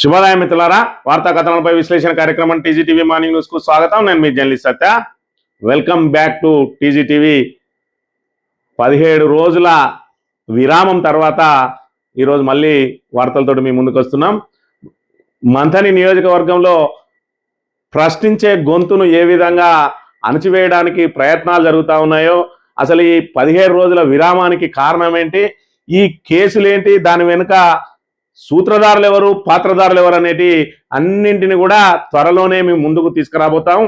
శుభోదయం మిత్రులారా, వార్తా కథనాలపై విశ్లేషణ కార్యక్రమం టీజీటీవీ మార్నింగ్ న్యూస్ కు స్వాగతం. నేను మీ journalist Satya. Welcome back to TGTV. 17 రోజుల విరామం తర్వాత ఈరోజు మళ్ళీ వార్తలతో మీ ముందుకు వస్తున్నాం. మంథని నియోజకవర్గంలో ప్రశ్నించే గొంతును ఏ విధంగా అణచివేయడానికి ప్రయత్నాలు జరుగుతూ ఉన్నాయో, అసలు ఈ 17 రోజుల విరామానికి కారణం ఏంటి, ఈ కేసులేంటి, దాని వెనుక సూత్రధారులు ఎవరు, పాత్రధారులు ఎవరు అనేటి అన్నింటిని కూడా త్వరలోనే మేము ముందుకు తీసుకురాబోతాం.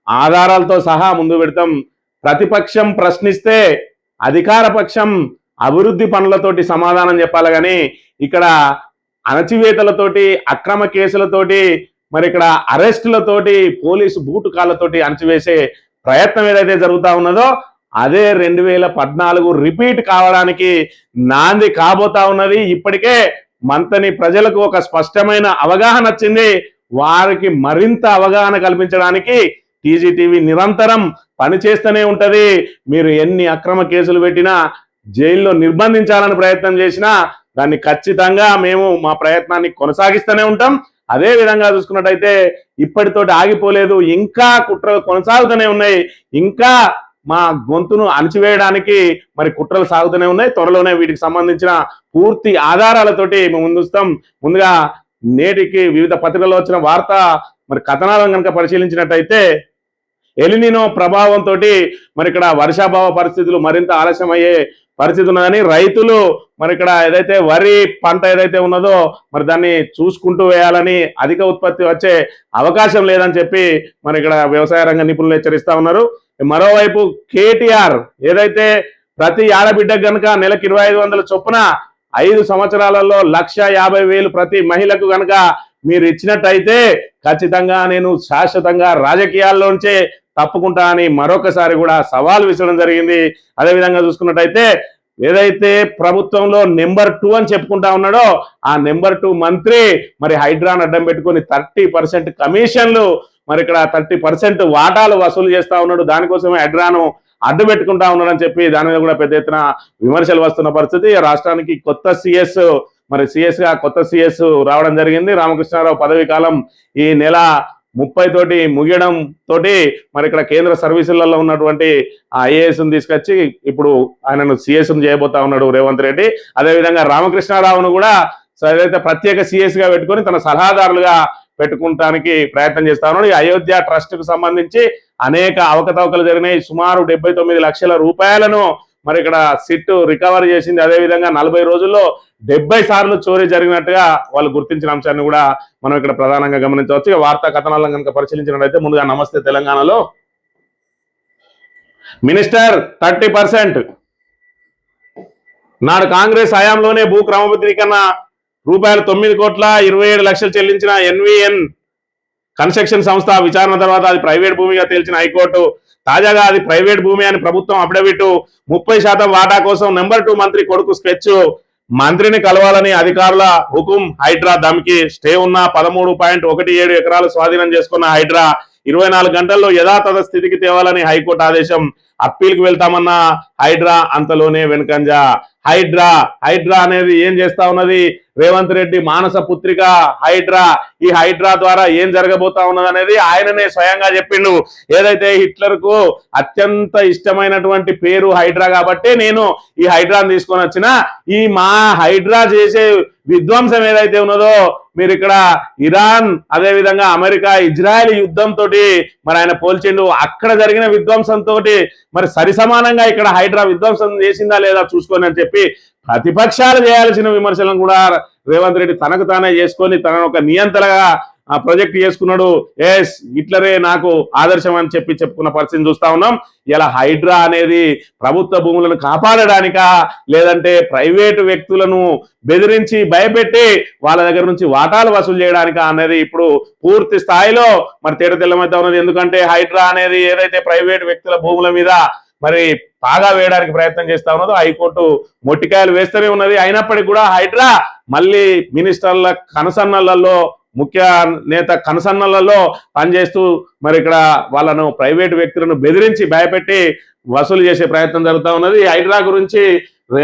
ఆధారాలతో సహా ముందు పెడతాం. ప్రతిపక్షం ప్రశ్నిస్తే అధికార పక్షం అభివృద్ధి పనులతోటి సమాధానం చెప్పాలి, కానీ ఇక్కడ అణచివేతలతోటి, అక్రమ కేసులతోటి, మరి ఇక్కడ అరెస్టులతోటి, పోలీసు బూటు కాళ్ళతోటి అణచివేసే ప్రయత్నం ఏదైతే జరుగుతూ ఉన్నదో అదే 2014 రిపీట్ కావడానికి నాంది కాబోతా ఉన్నది. ఇప్పటికే మంథని ప్రజలకు ఒక స్పష్టమైన అవగాహన వచ్చింది. వారికి మరింత అవగాహన కల్పించడానికి టీజీటీవీ నిరంతరం పనిచేస్తూనే ఉంటది. మీరు ఎన్ని అక్రమ కేసులు పెట్టినా, జైల్లో నిర్బంధించాలని ప్రయత్నం చేసినా దాన్ని ఖచ్చితంగా మేము మా ప్రయత్నాన్ని కొనసాగిస్తూనే ఉంటాం. అదే విధంగా చూసుకున్నట్టయితే ఇప్పటితోటి ఆగిపోలేదు, ఇంకా కుట్రలు కొనసాగుతూనే ఉన్నాయి. ఇంకా మా గొంతును అణచివేయడానికి మరి కుట్రలు సాగుతూనే ఉన్నాయి. త్వరలోనే వీటికి సంబంధించిన పూర్తి ఆధారాలతోటి మేము ముందుస్తాం. ముందుగా నేటికి వివిధ పత్రికల్లో వచ్చిన వార్త మరి కథనాలను కనుక పరిశీలించినట్టయితే, ఎలినినో ప్రభావంతో మరి ఇక్కడ వర్షాభావ పరిస్థితులు మరింత ఆలస్యమయ్యే పరిస్థితి ఉన్నదని రైతులు మరి ఇక్కడ ఏదైతే వరి పంట ఏదైతే ఉన్నదో మరి దాన్ని చూసుకుంటూ వేయాలని, అధిక ఉత్పత్తి వచ్చే అవకాశం లేదని చెప్పి మరి ఇక్కడ వ్యవసాయ రంగ నిపుణులు హెచ్చరిస్తా ఉన్నారు. మరోవైపు కేటీఆర్ ఏదైతే ప్రతి ఆడబిడ్డకు గనుక నెలకు 2500 చొప్పున 5 సంవత్సరాలలో 1,50,000 ప్రతి మహిళకు గనుక మీరు ఇచ్చినట్టయితే ఖచ్చితంగా నేను శాశ్వతంగా రాజకీయాల్లోంచే తప్పుకుంటా అని మరొకసారి కూడా సవాల్ విసరడం జరిగింది. అదేవిధంగా చూసుకున్నట్టయితే ఏదైతే ప్రభుత్వంలో నెంబర్ 2 అని చెప్పుకుంటా ఉన్నాడో ఆ నెంబర్ 2 మంత్రి మరి హైడ్రాన్ అడ్డం పెట్టుకుని 30% కమిషన్లు, మరి ఇక్కడ 30% వాటాలు వసూలు చేస్తా ఉన్నాడు. దానికోసమే హైడ్రాను అడ్డు పెట్టుకుంటా ఉన్నాడని చెప్పి దాని మీద కూడా పెద్ద ఎత్తున విమర్శలు వస్తున్న పరిస్థితి. రాష్ట్రానికి కొత్త సిఎస్ మరి సిఎస్ గా కొత్త సిఎస్ రావడం జరిగింది. రామకృష్ణారావు పదవి కాలం ఈ నెల 30 తోటి ముగియడం తోటి మరి ఇక్కడ కేంద్ర సర్వీసులలో ఉన్నటువంటి ఐఏఎస్ తీసుకొచ్చి ఇప్పుడు ఆయనను సిఎస్ చేయబోతా ఉన్నాడు రేవంత్ రెడ్డి. అదేవిధంగా రామకృష్ణారావును కూడా ఏదైతే ప్రత్యేక సిఎస్ గా పెట్టుకొని తన సలహాదారులుగా పెట్టుకుంటానికి ప్రయత్నం చేస్తా ఉన్నాడు. ఈ అయోధ్య ట్రస్ట్ కు సంబంధించి అనేక అవకతవకలు జరిగినాయి. సుమారు 79 లక్షల రూపాయలను మరి ఇక్కడ సిట్ రికవర్ చేసింది. అదేవిధంగా 40 రోజుల్లో 70 సార్లు చోరీ జరిగినట్టుగా వాళ్ళు గుర్తించిన అంశాన్ని కూడా మనం ఇక్కడ ప్రధానంగా గమనించవచ్చు. వార్తా కథనాలను కనుక పరిశీలించినట్లయితే ముందుగా నమస్తే తెలంగాణలో మినిస్టర్ 30% నాడు కాంగ్రెస్ హయాంలోనే భూ క్రమబద్ధీకరణ రూపాయలు 9,27,00,000 చెల్లించిన ఎన్విఎన్ కన్స్ట్రక్షన్ సంస్థ విచారణ తర్వాత అది ప్రైవేట్ భూమిగా తేల్చిన హైకోర్టు తాజాగా అది ప్రైవేట్ భూమి అని ప్రభుత్వం అఫిడవిట్ 30% వాటా కోసం నెంబర్ 2 మంత్రి కొడుకు స్కెచ్ మంత్రిని కలవాలని అధికారుల హుకుం. హైడ్రా దమ్కి స్టే ఉన్న 13.17 ఎకరాలు స్వాధీనం చేసుకున్న హైడ్రా 24 గంటల్లో యథాతథ స్థితికి తేవాలని హైకోర్టు ఆదేశం. అప్పీల్కి వెళ్తామన్న హైడ్రా అంతలోనే వెనుకంజ. హైడ్రా అనేది ఏం చేస్తా ఉన్నది, రేవంత్ రెడ్డి మానస పుత్రిక హైడ్రా. ఈ హైడ్రా ద్వారా ఏం జరగబోతా ఉన్నది అనేది ఆయననే స్వయంగా చెప్పిండు. ఏదైతే హిట్లర్ కు అత్యంత ఇష్టమైనటువంటి పేరు హైడ్రా కాబట్టి నేను ఈ హైడ్రాని తీసుకొని వచ్చిన, ఈ మా హైడ్రా చేసే విధ్వంసం ఏదైతే ఉన్నదో మీరు ఇక్కడ ఇరాన్ అదేవిధంగా అమెరికా ఇజ్రాయెల్ యుద్ధంతో మరి ఆయన పోల్చిండు. అక్కడ జరిగిన విధ్వంసంతో మరి సరిసమానంగా ఇక్కడ హైడ్రా విధ్వంసం చేసిందా లేదా చూసుకొని అని చెప్పి ప్రతిపక్షాలు చేయాల్సిన విమర్శలను కూడా రేవంత్ రెడ్డి తనకు తానే చేసుకొని తనను ఒక నియంత్రణగా ప్రొజెక్ట్ చేసుకున్నాడు. ఎస్ హిట్లరే నాకు ఆదర్శం అని చెప్పుకున్న పరిస్థితిని చూస్తా ఉన్నాం. ఇలా హైడ్రా అనేది ప్రభుత్వ భూములను కాపాడడానికా లేదంటే ప్రైవేటు వ్యక్తులను బెదిరించి భయపెట్టి వాళ్ళ దగ్గర నుంచి వాటాలు వసూలు చేయడానికా అనేది ఇప్పుడు పూర్తి స్థాయిలో మరి తేటతెల్లమైతే ఉన్నది. ఎందుకంటే హైడ్రా అనేది ఏదైతే ప్రైవేటు వ్యక్తుల భూముల మీద మరి పాగా వేయడానికి ప్రయత్నం చేస్తా ఉన్నదో హైకోర్టు మొట్టికాయలు వేస్తూనే ఉన్నది. అయినప్పటికీ కూడా హైడ్రా మళ్ళీ మినిస్టర్ల కనసన్నలలో, ముఖ్య నేత కనసన్నలలో పనిచేస్తూ మరి ఇక్కడ వాళ్ళను ప్రైవేటు వ్యక్తులను బెదిరించి భయపెట్టి వసూలు చేసే ప్రయత్నం జరుగుతూ ఉన్నది. హైడ్రా గురించి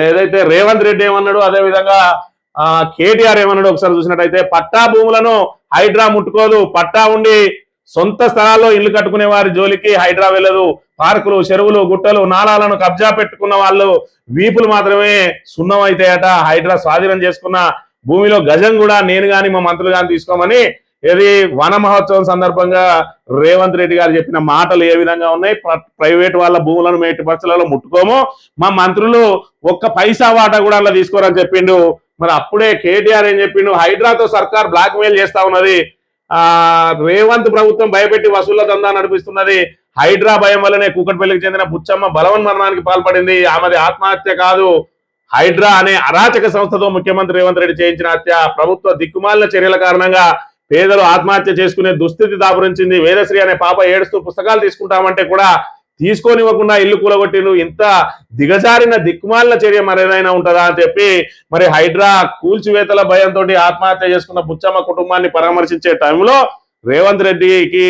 ఏదైతే రేవంత్ రెడ్డి ఏమన్నాడు, అదేవిధంగా కేటీఆర్ ఏమన్నాడు ఒకసారి చూసినట్టయితే, పట్టా భూములను హైడ్రా ముట్టుకోదు, పట్టా ఉండి సొంత స్థలాల్లో ఇల్లు కట్టుకునే వారి జోలికి హైడ్రా వెళ్ళదు, పార్కులు, చెరువులు, గుట్టలు, నాలాలను కబ్జా పెట్టుకున్న వాళ్ళు వీపులు మాత్రమే సున్నం అయితాయట, హైడ్రా స్వాధీనం చేసుకున్న భూమిలో గజం కూడా నేను గాని మా మంత్రులు గాని తీసుకోమని ఇది వన మహోత్సవం సందర్భంగా రేవంత్ రెడ్డి గారు చెప్పిన మాటలు ఏ విధంగా ఉన్నాయి. ప్రైవేట్ వాళ్ళ భూములను మేటి పరచలలో ముట్టుకోము, మా మంత్రులు ఒక్క పైసా వాటా కూడా అలా తీసుకోరని చెప్పిండు. మరి అప్పుడే కేటీఆర్ ఏం చెప్పిండు, హైడ్రాతో సర్కార్ బ్లాక్ మెయిల్ చేస్తా ఉన్నది, రేవంత్ ప్రభుత్వం భయపెట్టి వసూళ్ల దందా నడిపిస్తున్నది, హైడ్రా భయం వల్లనే కూకట్పల్లికి చెందిన బుచ్చమ్మ బలవన్ మరణానికి పాల్పడింది, ఆమెది ఆత్మహత్య కాదు, హైడ్రా అనే అరాచక సంస్థతో ముఖ్యమంత్రి రేవంత్ రెడ్డి చేయించిన హత్య, ప్రభుత్వ దిక్కుమాలిన చర్యల కారణంగా పేదలు ఆత్మహత్య చేసుకునే దుస్థితి దాపురించింది, వేదశ్రీ అనే పాప ఏడుస్తూ పుస్తకాలు తీసుకుంటామంటే కూడా తీసుకోనివ్వకుండా ఇల్లు కూలగొట్టిండు, ఇంత దిగజారిన దిక్కుమాలిన చర్య మరేదైనా ఉంటుందా అని చెప్పి మరి హైడ్రా కూల్చివేతల భయంతో ఆత్మహత్య చేసుకున్న బుచ్చమ్మ కుటుంబాన్ని పరామర్శించే టైంలో రేవంత్ రెడ్డికి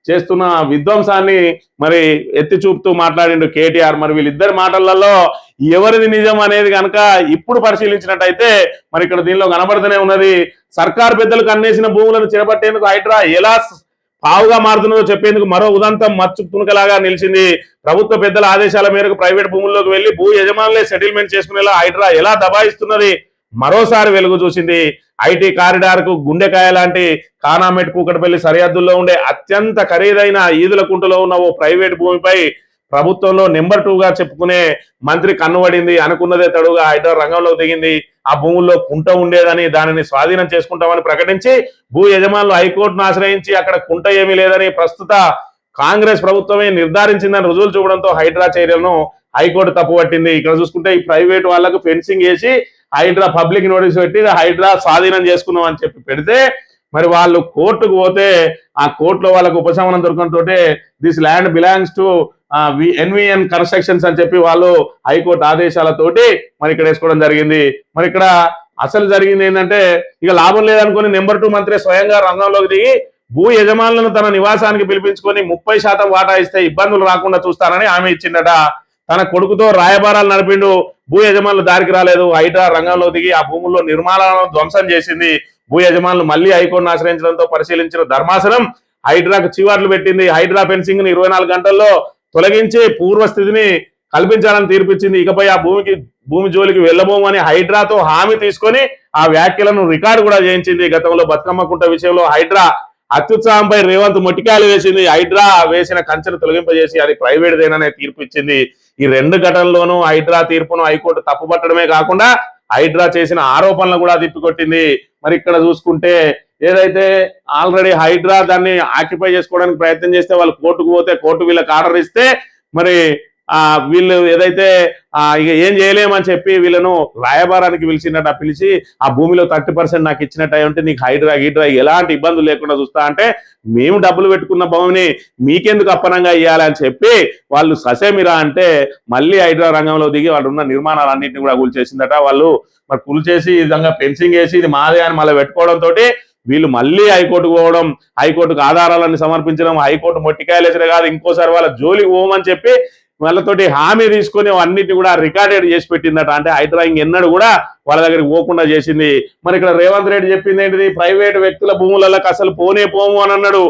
చేస్తున్న విధ్వంసాన్ని మరి ఎత్తి చూపుతూ మాట్లాడిండు కేటీఆర్. మరి వీళ్ళిద్దరి మాటలలో ఎవరిది నిజం అనేది కనుక ఇప్పుడు పరిశీలించినట్టయితే మరి ఇక్కడ దీనిలో కనబడుతూనే ఉన్నది, సర్కార్ పెద్దలకు అన్నేసిన భూములను చేపట్టేందుకు హైడ్రా ఎలా పావుగా మారుతున్నదో చెప్పేందుకు మరో ఉదంతం మచ్చు తునకలాగా నిలిచింది. ప్రభుత్వ పెద్దల ఆదేశాల మేరకు ప్రైవేట్ భూముల్లోకి వెళ్లి భూ యజమానులే సెటిల్మెంట్ చేసుకునేలా హైడ్రా ఎలా దబాయిస్తున్నది మరోసారి వెలుగు చూసింది. ఐటీ కారిడార్ కు గుండెకాయ లాంటి కానామెట్ కూకట్పల్లి సరిహద్దుల్లో ఉండే అత్యంత ఖరీదైన ఈదులకుంటలో ఉన్న ఓ ప్రైవేట్ భూమిపై ప్రభుత్వంలో నెంబర్ 2 గా చెప్పుకునే మంత్రి కన్నుబడింది. అనుకున్నదే తడుగా హైడ్రా రంగంలోకి దిగింది. ఆ భూముల్లో కుంట ఉండేదని దానిని స్వాధీనం చేసుకుంటామని ప్రకటించి భూ యజమానులు హైకోర్టును ఆశ్రయించి అక్కడ కుంట ఏమీ లేదని ప్రస్తుత కాంగ్రెస్ ప్రభుత్వమే నిర్ధారించిందని రుజువులు చూపడంతో హైడ్రా చర్యలను హైకోర్టు తప్పుపట్టింది. ఇక్కడ చూసుకుంటే ఈ ప్రైవేట్ వాళ్లకు ఫెన్సింగ్ వేసి హైడ్రా పబ్లిక్ నోటీస్ పెట్టి హైడ్రా స్వాధీనం చేసుకున్నాం అని చెప్పి పెడితే మరి వాళ్ళు కోర్టుకు పోతే ఆ కోర్టులో వాళ్ళకు ఉపశమనం దొరకడంతో this land belongs to NVN constructions అని చెప్పి వాళ్ళు హైకోర్టు ఆదేశాలతోటి మరి ఇక్కడ వేసుకోవడం జరిగింది. మరి ఇక్కడ అసలు జరిగింది ఏంటంటే ఇక లాభం లేదనుకుని నెంబర్ 2 మంత్రి స్వయంగా రంగంలోకి దిగి భూ యజమానులను తన నివాసానికి పిలిపించుకొని 30% వాటా ఇస్తే ఇబ్బందులు రాకుండా చూస్తారని హామీ ఇచ్చిందట. తన కొడుకుతో రాయబారాలు నడిపిండు, భూ యజమానులు దారికి రాలేదు, హైడ్రా రంగంలో దిగి ఆ భూముల్లో నిర్మాణాలను ధ్వంసం చేసింది. భూ యజమానులు మళ్లీ హైకోర్టును ఆశ్రయించడంతో పరిశీలించిన ధర్మాసనం హైడ్రాకు చివాట్లు పెట్టింది. హైడ్రా ఫెన్సింగ్ ని 24 గంటల్లో తొలగించి పూర్వస్థితిని కల్పించాలని తీర్పిచ్చింది. ఇకపై ఆ భూమి జోలికి వెళ్ళబోమని హైడ్రాతో హామీ తీసుకొని ఆ వ్యాఖ్యలను రికార్డు కూడా చేయించింది. గతంలో బతుకమ్మ కుంట విషయంలో హైడ్రా అత్యుత్సాహంపై రేవంత్ మొట్టికాయలు వేసింది. హైడ్రా వేసిన కంచెను తొలగింపజేసి అది ప్రైవేట్దేననే తీర్పు ఇచ్చింది. ఈ 2 ఘటనల్లోనూ హైడ్రా తీర్పును హైకోర్టు తప్పుపట్టడమే కాకుండా హైడ్రా చేసిన ఆరోపణలు కూడా తిప్పికొట్టింది. మరి ఇక్కడ చూసుకుంటే ఏదైతే ఆల్రెడీ హైడ్రా దాన్ని ఆక్యుపై చేసుకోవడానికి ప్రయత్నం చేస్తే వాళ్ళు కోర్టుకు పోతే కోర్టు వీళ్ళకి ఆర్డర్ ఇస్తే మరి వీళ్ళు ఏదైతే ఇక ఏం చేయలేమని చెప్పి వీళ్ళను రాయబారానికి పిలిచినట్టు పిలిచి ఆ భూమిలో 30% నాకు ఇచ్చినట్టు అయి ఉంటే నీకు హైడ్రా ఎలాంటి ఇబ్బందులు లేకుండా చూస్తా అంటే మేము డబ్బులు పెట్టుకున్న భూమిని మీకెందుకు అప్పనంగా ఇవ్వాలి అని చెప్పి వాళ్ళు ససేమిరా అంటే మళ్ళీ హైడ్రా రంగంలో దిగి వాళ్ళు ఉన్న నిర్మాణాలన్నింటినీ కూడా కూల్చేసిందట. వాళ్ళు మరి కూల్చేసి ఈ విధంగా ఫెన్సింగ్ వేసి ఇది మాదే అని మళ్ళీ పెట్టుకోవడంతో వీళ్ళు మళ్ళీ హైకోర్టుకు పోవడం, హైకోర్టుకు ఆధారాలన్నీ సమర్పించడం, హైకోర్టు మొట్టికాయలేసిన కాదు ఇంకోసారి వాళ్ళ జోలికి పోమని చెప్పి వాళ్ళతోటి హామీ తీసుకొని అన్నిటిని కూడా రికార్డెడ్ చేసి పెట్టిందట. అంటే హైడ్రా ఎన్నడూ కూడా వాళ్ళ దగ్గరికి పోకుండా చేసింది. మరి ఇక్కడ రేవంత్ రెడ్డి చెప్పింది ఏంటిది, ప్రైవేటు వ్యక్తుల భూములకు అసలు పోము అని అన్నాడు.